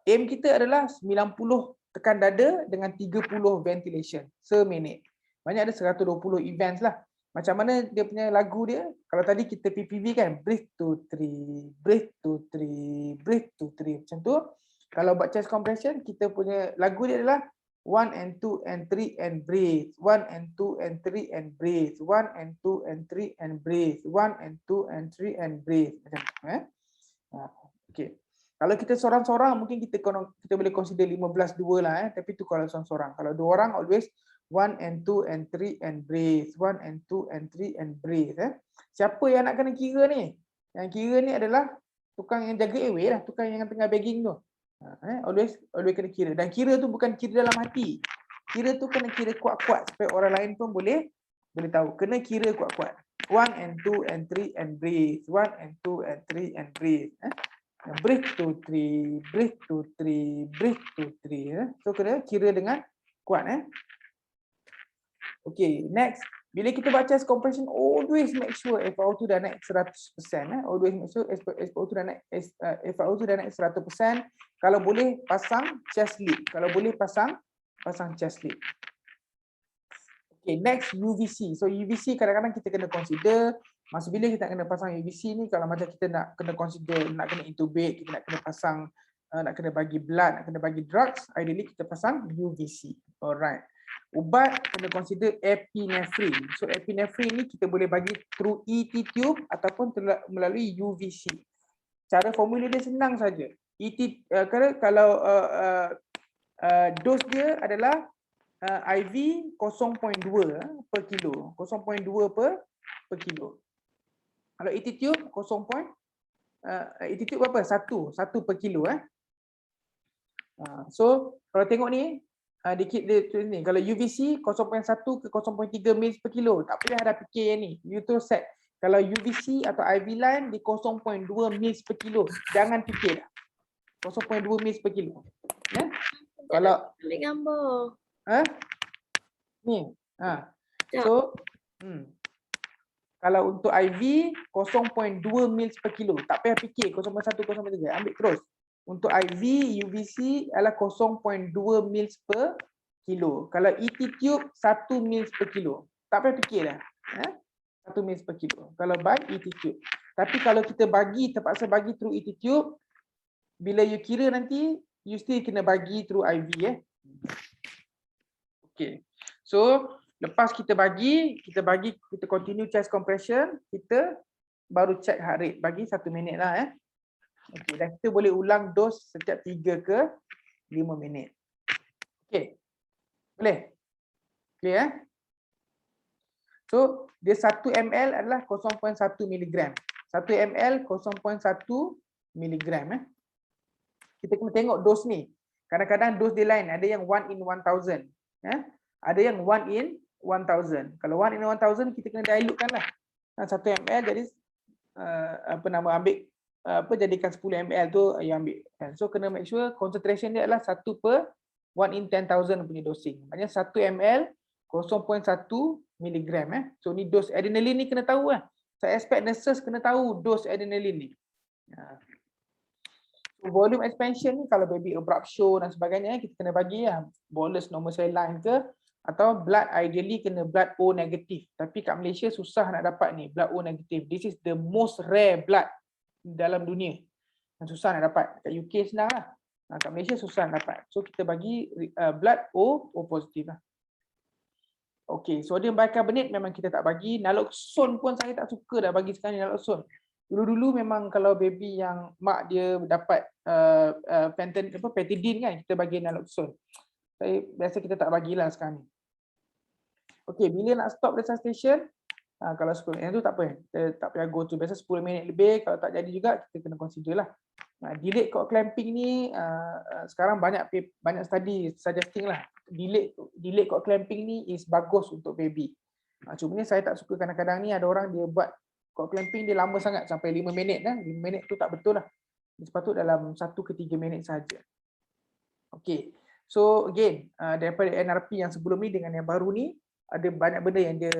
Aim kita adalah 90 tekan dada dengan 30 ventilation seminit. Banyak ada 120 events lah. Macam mana dia punya lagu dia? Kalau tadi kita PPV kan, breathe to 3, breathe to 3, breathe to 3. Macam tu. Kalau buat chest compression, kita punya lagu dia adalah 1 and 2 and 3 and breathe. 1 and 2 and 3 and breathe. 1 and 2 and 3 and breathe. 1 and 2 and 3 and breathe. Macam tu. Okay. Kalau kita seorang-seorang mungkin kita boleh consider 15-2 lah. Tapi tu kalau seorang-seorang. Kalau 2 orang always 1 and 2 and 3 and breathe. 1 and 2 and 3 and breathe. Siapa yang nak kena kira ni? Yang kira ni adalah tukang yang jaga airway lah. Tukang yang tengah bagging tu. Always kena kira. Dan kira tu bukan kira dalam hati. Kira tu kena kira kuat-kuat supaya orang lain pun boleh tahu. Kena kira kuat-kuat. 1 and 2 and 3 and breathe. 1 and 2 and 3 and breathe. Breathe to 3, breathe to 3, breathe to 3. So kena kira dengan kuat. Okay, next. Bila kita buat chest compression, always make sure FiO2 dah naik 100%. Always make sure FiO2 dah naik 100%. Kalau boleh pasang chest lead. Kalau boleh pasang chest lead. Okay, next UVC. So UVC kadang-kadang kita kena consider masa bila kita kena pasang UVC ni, kalau macam kita nak kena consider nak kena intubate, kita nak kena pasang, nak kena bagi blood, nak kena bagi drugs, ideally kita pasang UVC. Alright. Ubat kena consider epinephrine. So epinephrine ni kita boleh bagi through ET tube ataupun melalui UVC. Cara formula dia senang saja. Kalau dose dia adalah IV 0.2 per kilo. 0.2 per kilo. Kalau ET tube ET tube berapa? 1 per kilo. So kalau tengok ni dikit dia tulis ni, kalau UVC 0.1 ke 0.3 ml per kilo, tak payah dah fikir yang ni. You tu set. Kalau UVC atau IV line di 0.2 ml per kilo, jangan fikir dah. 0.2 ml per kilo. Ya? Kalau ambil gambar. Ni. So, kalau untuk IV 0.2 ml per kilo, tak payah fikir 0.1, 0.3, ambil terus. Untuk IV UVC adalah 0.2 ml kilo. Kalau ET tube 1 mil per kilo. Tak payah fikir dah. 1 mil per kilo. Kalau by ET tube. Tapi kalau kita terpaksa bagi through ET tube, bila you kira nanti, you still kena bagi through IV Okay. So, lepas kita continue chest compression, kita baru check heart rate. Bagi 1 minit lah Okay, dan kita boleh ulang dos setiap 3 ke 5 minit. Okay. Boleh? Clear So, dia 1 ml adalah 0.1 mg. 1 ml 0.1 mg Kita kena tengok dos ni. Kadang-kadang dos dia lain, ada yang 1 in 1000. Ada yang 1 in 1000. Kalau 1 in 1000 kita kena dilute kan lah. 1 ml jadi jadikan 10 ml tu yang ambil. So kena make sure concentration dia adalah 1 per 1 in 10,000 punya dosing. Maknanya 1 ml 0.1 mg So ni dos adrenaline ni kena tahu lah. Saya expect nurses kena tahu dos adrenaline ni. Volume expansion ni kalau baby abruption dan sebagainya kita kena bagi bolus normal saline ke atau blood ideally kena blood O negatif. Tapi kat Malaysia susah nak dapat ni blood O negatif. This is the most rare blood dalam dunia. Dan susah nak dapat. Kat UK senang lah. Kat Malaysia susah nak dapat. So kita bagi blood O positif lah. Okay, sodium bicarbonate memang kita tak bagi. Naloxone pun saya tak suka dah bagi sekarang naloxone. Dulu-dulu memang kalau baby yang mak dia dapat petidin kan, kita bagi naloxone. Biasa kita tak bagilah sekarang ni. Okey, bila nak stop resuscitation, kalau 10 minit tu tak apa. Kita tak payah go to. Biasa 10 minit lebih, kalau tak jadi juga kita kena consider lah. Delayed cord clamping ni sekarang banyak study suggesting lah. Delayed cord clamping ni is bagus untuk baby. Cuma saya tak suka kadang-kadang ni ada orang dia buat cord clamping dia lama sangat sampai 5 minit 5 minit tu tak betul lah. Sepatutnya dalam 1 ke 3 minit saja. Okey. So again, daripada NRP yang sebelum ni dengan yang baru ni ada banyak benda yang dia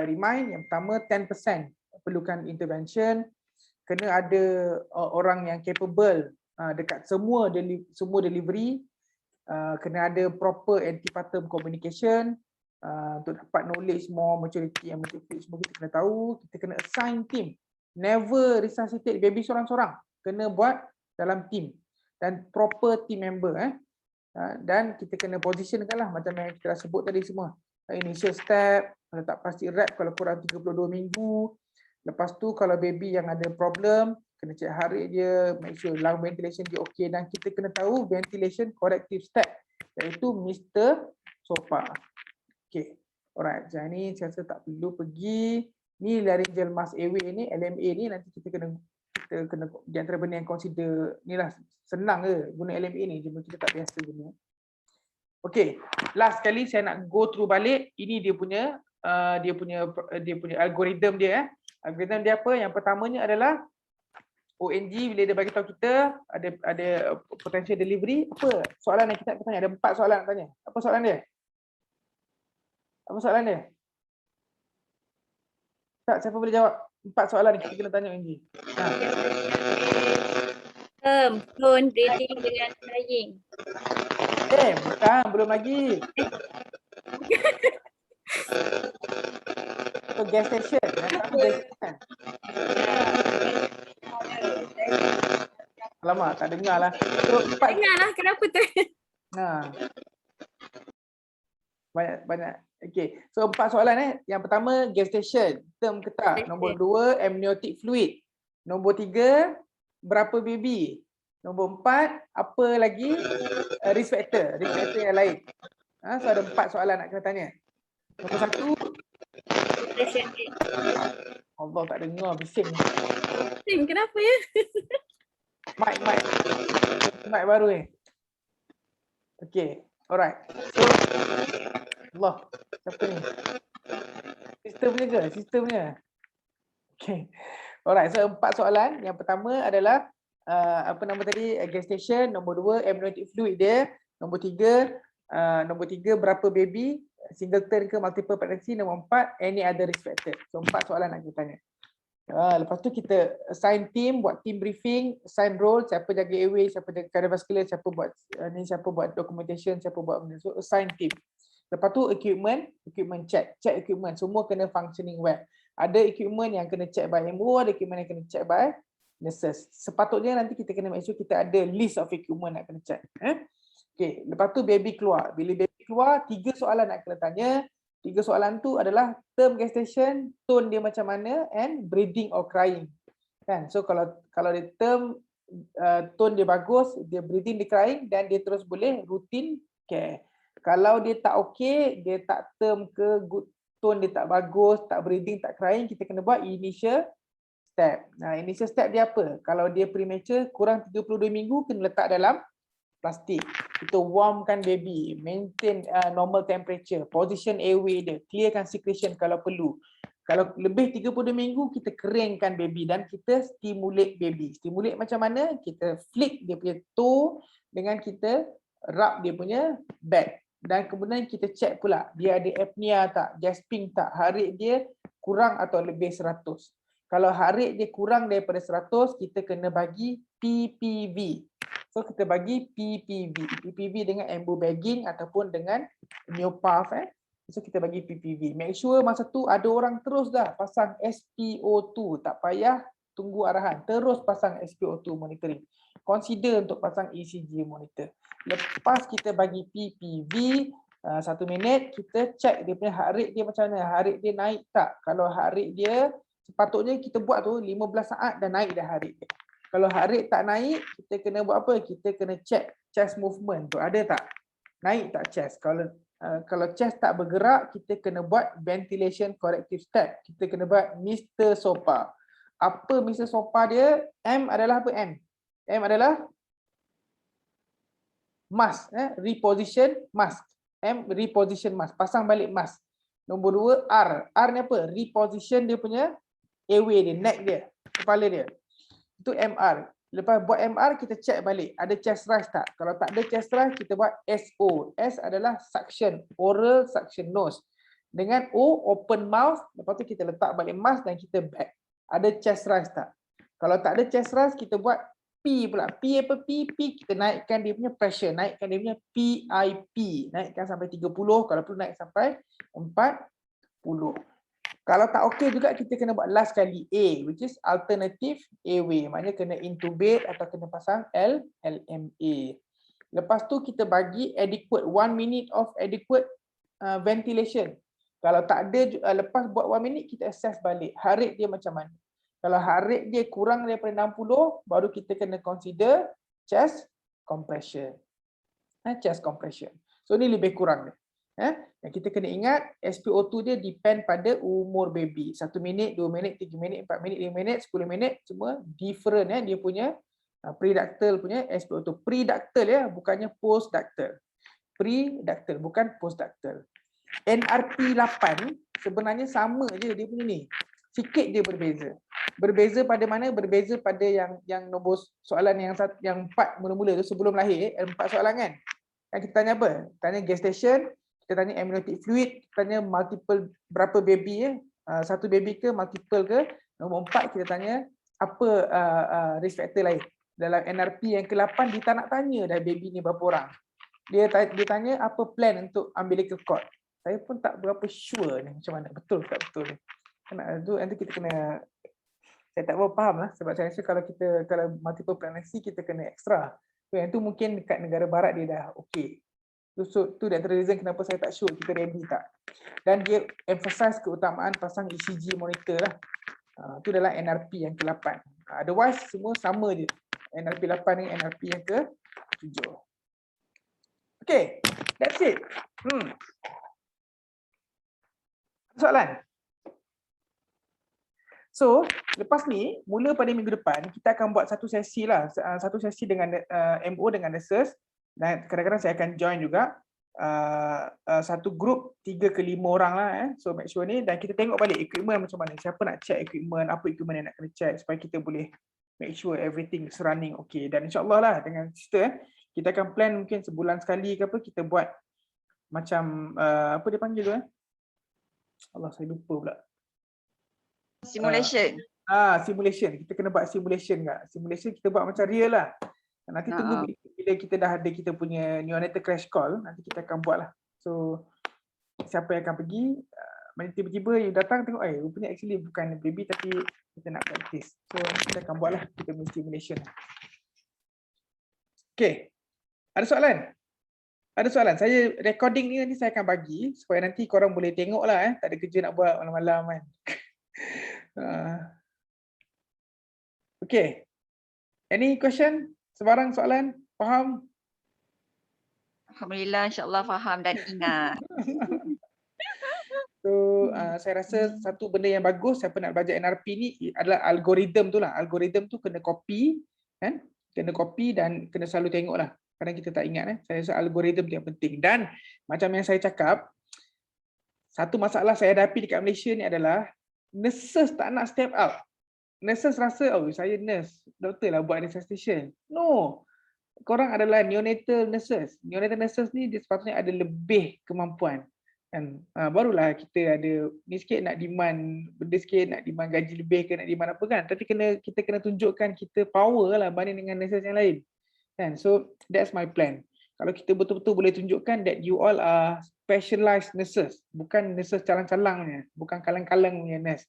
remind. Yang pertama 10% perlukan intervention, kena ada orang yang capable dekat semua delivery, kena ada proper antepartum communication untuk dapat knowledge more maturity and maturity semua kita kena tahu. Kita kena assign team, never resuscitate baby seorang-seorang, kena buat dalam team dan proper team member dan kita kena positionkan lah macam yang kita dah sebut tadi semua. Initial step, letak plastic wrap kalau kurang 32 minggu. Lepas tu kalau baby yang ada problem, kena check heart rate dia, make sure lung ventilation dia okey dan kita kena tahu ventilation corrective step iaitu Mr. SOPA. Okey. Alright, jadi ni saya rasa tak perlu pergi. Ni laryngeal mask airway ni, LMA ni nanti kita kena di antara benda yang consider ni lah, senang ke guna LMA ni, cuma kita tak biasa guna. Okey, last kali saya nak go through balik. Ini dia punya algoritma dia. Algoritma dia apa? Yang pertamanya adalah ONG bila dia bagi tahu kita ada potential delivery. Apa soalan yang kita nak tanya? Ada 4 soalan nak tanya. Apa soalan dia? Apa soalan dia? Tak, siapa boleh jawab 4 soalan yang kita kena tanya ONG? Tone, rating dengan flying. Bukan, belum lagi. So, gestation. Alamak, tak dengar lah. So, Dengar lah, kenapa tu? Banyak. Okay, so 4 soalan Yang pertama, gestation. Term ke tak? Nombor 2, amniotic fluid. Nombor 3, berapa baby? Nombor 4, apa lagi? Risk factor yang lain. So ada 4 soalan nak kena tanya. Nombor 1. Allah tak dengar, bising. Bising, kenapa ya? Mic baru ni. Okay, alright. So, Allah, siapa ni? Sistemnya. Okay. Alright, so 4 soalan. Yang pertama adalah apa nama tadi, gestation. Nombor 2, amniotic fluid dia. Nombor 3, berapa baby, singleton ke multiple pregnancy. Nombor 4, any other risk factor. So 4 soalan nak kita tanya. Lepas tu kita assign team, buat team briefing, assign role, siapa jaga airway, siapa jaga cardiovascular, siapa buat documentation, siapa buat benda. So assign team. Lepas tu equipment check equipment, semua kena functioning well. Ada equipment yang kena check by MO, ada equipment yang kena check by nurses. Sepatutnya nanti kita kena make sure kita ada list of equipment nak kena check. Okay, lepas tu baby keluar. Bila baby keluar, 3 soalan nak kena tanya. 3 soalan tu adalah term gestation, tone dia macam mana, and breathing or crying. Kan? So kalau dia term, tone dia bagus, dia breathing, dia crying, dan dia terus boleh routine care. Kalau dia tak okey, dia tak term ke, good tone dia tak bagus, tak breathing, tak crying, kita kena buat initial step. Nah, initial step dia apa? Kalau dia premature, kurang 32 minggu, kena letak dalam plastik. Kita warmkan baby, maintain normal temperature, position airway dia, clearkan secretion kalau perlu. Kalau lebih 32 minggu, kita keringkan baby dan kita stimulate baby. Stimulate macam mana? Kita flick dia punya toe dengan kita rub dia punya back. Dan kemudian kita check pula, dia ada apnea tak, gasping tak, heart rate dia kurang atau lebih 100. Kalau heart rate dia kurang daripada 100, kita kena bagi PPV. So kita bagi PPV dengan embo bagging ataupun dengan neopath. So kita bagi PPV. Make sure masa tu ada orang terus dah pasang SpO2, tak payah tunggu arahan, terus pasang SpO2 monitoring. Consider untuk pasang ECG monitor. Lepas kita bagi PPV 1 minit, kita check dia punya heart rate dia macam mana, heart rate dia naik tak. Kalau heart rate dia sepatutnya kita buat tu 15 saat dah naik dah heart rate dia. Kalau heart rate tak naik, kita kena buat apa? Kita kena check chest movement tu ada tak? Naik tak chest? Kalau chest tak bergerak, kita kena buat ventilation corrective step. Kita kena buat Mr. SOPA. Apa Mr. SOPA dia? M adalah apa M? M adalah mask, reposition mask. M reposition mask, pasang balik mask. Nombor 2 R. R ni apa? Reposition dia punya airway dia, neck dia, kepala dia. Itu MR. Lepas buat MR, kita check balik. Ada chest rise tak? Kalau tak ada chest rise, kita buat SO. S adalah suction, oral suction nose. Dengan O, open mouth. Lepas tu kita letak balik mask dan kita back. Ada chest rise tak? Kalau tak ada chest rise, kita buat P pula. P apa P? P kita naikkan dia punya pressure. Naikkan dia punya PIP. Naikkan sampai 30. Kalau perlu naik sampai 40. Kalau tak okey juga, kita kena buat last kali A, which is alternative airway. Maknanya kena intubate atau kena pasang LMA. Lepas tu kita bagi adequate 1 minute of adequate ventilation. Kalau tak ada, lepas buat 1 minute, kita assess balik heart rate dia macam mana. Kalau heart rate dia kurang daripada 60, baru kita kena consider chest compression. Chest compression. So ni lebih kurang dia. Yang kita kena ingat, SpO2 dia depend pada umur baby. 1 minit, 2 minit, 3 minit, 4 minit, 5 minit, 10 minit, semua different dia punya preductal punya SpO2. Preductal bukannya postductal. Preductal, bukan postductal. NRP 8 sebenarnya sama je dia punya ni. Sikit dia berbeza. Berbeza pada mana? Berbeza pada yang nombor soalan yang 4 mula-mula tu sebelum lahir, 4 soalan kan. Yang kita tanya apa? Tanya gestation, kita tanya amniotic fluid, kita tanya multiple berapa baby satu baby ke multiple ke. Nombor 4 kita tanya apa risk factor lain. Dalam NRP yang ke-8 dia tak nak tanya dah baby ni berapa orang. Dia tanya apa plan untuk umbilical cord. Saya pun tak berapa sure ni macam mana betul tak betul ni. Nanti kita kena, saya tak berapa faham lah sebab saya rasa kalau multiple pregnancy kita kena extra. So, yang tu mungkin dekat negara barat dia dah okey. So tu antara reason kenapa saya tak sure kita ready tak. Dan dia emphasize keutamaan pasang ECG monitor lah. Tu adalah NRP yang ke-8. Otherwise semua sama je. NRP 8 dengan NRP yang ke-7. Okay, that's it. Soalan? So, lepas ni, mula pada minggu depan, kita akan buat satu sesi lah. Satu sesi dengan MO dengan nurses. Dan kadang-kadang saya akan join juga. Satu grup 3 ke 5 orang lah. So, make sure ni. Dan kita tengok balik equipment macam mana. Siapa nak check equipment, apa equipment yang nak kena check. Supaya kita boleh make sure everything is running okay. Dan insyaAllah lah dengan sister, kita akan plan mungkin sebulan sekali ke apa, kita buat macam, apa dia panggil tu Allah saya lupa pula. Simulation. Simulation. Kita kena buat simulation Kak. Simulation kita buat macam real lah. Nanti tunggu bila kita dah ada kita punya neonatal crash call, nanti kita akan buat lah. So siapa yang akan pergi, tiba-tiba you datang tengok, rupanya actually bukan baby tapi kita nak practice. So kita akan buat lah, kita punya simulation. Okay, ada soalan? Ada soalan? Saya recording ni nanti saya akan bagi supaya nanti korang boleh tengok lah. Tak ada kerja nak buat malam-malam kan. Okay, any question? Sebarang soalan? Faham? Alhamdulillah, insyaAllah faham dan ingat. So saya rasa satu benda yang bagus siapa nak belajar NRP ni adalah algoritma tu lah. Algoritma tu kena copy kan? Kena copy dan kena selalu tengok lah. Kadang kita tak ingat Saya rasa algoritma tu yang penting. Dan macam yang saya cakap, satu masalah saya hadapi dekat Malaysia ni adalah nurses tak nak step up. Nurses rasa, saya nurse, doktor lah buat resuscitation. No. Korang adalah neonatal nurses. Neonatal nurses ni dia sepatutnya ada lebih kemampuan. Kan? Barulah kita ada ni sikit nak demand benda sikit, nak demand gaji lebih ke, nak demand apa kan. Tapi kita kena tunjukkan kita power lah banding dengan nurses yang lain. Kan? So that's my plan. Kalau kita betul-betul boleh tunjukkan that you all are specialized nurses, bukan nurses calang-calang punya, bukan kalang-kalang punya nurse.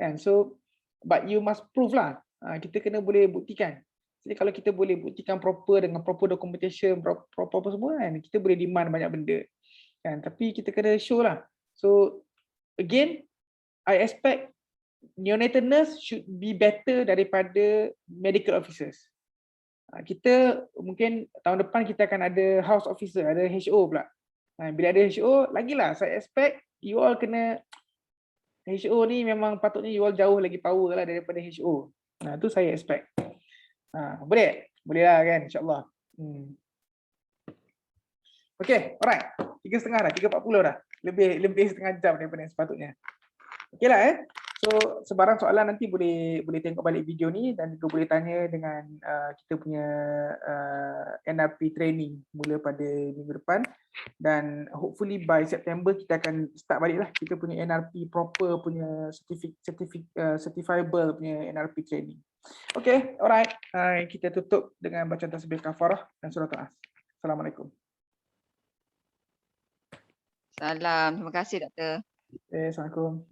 Kan? So but you must prove lah. Kita kena boleh buktikan. Jadi kalau kita boleh buktikan proper dengan proper documentation, proper apa semua kan, kita boleh demand banyak benda. Kan? Tapi kita kena show lah. So again, I expect neonatal nurse should be better daripada medical officers. Kita mungkin tahun depan kita akan ada house officer, ada HO pula. Bila ada HO, lagilah saya expect you all kena, HO ni memang patutnya you all jauh lagi power lah daripada HO. Tu saya expect. Boleh? Boleh lah kan, insyaAllah. Okay, alright. 3:30 dah, 3:40 dah. Lebih setengah jam daripada yang sepatutnya. Okay lah So sebarang soalan nanti boleh tengok balik video ni dan juga boleh tanya dengan kita punya NRP training mula pada minggu depan, dan hopefully by September kita akan start balik lah kita punya NRP proper punya certifiable punya NRP training. Okay, alright. Kita tutup dengan bacaan tasbih kafarah dan surah Al-As. Assalamualaikum. Salam. Terima kasih, Doktor. Assalamualaikum.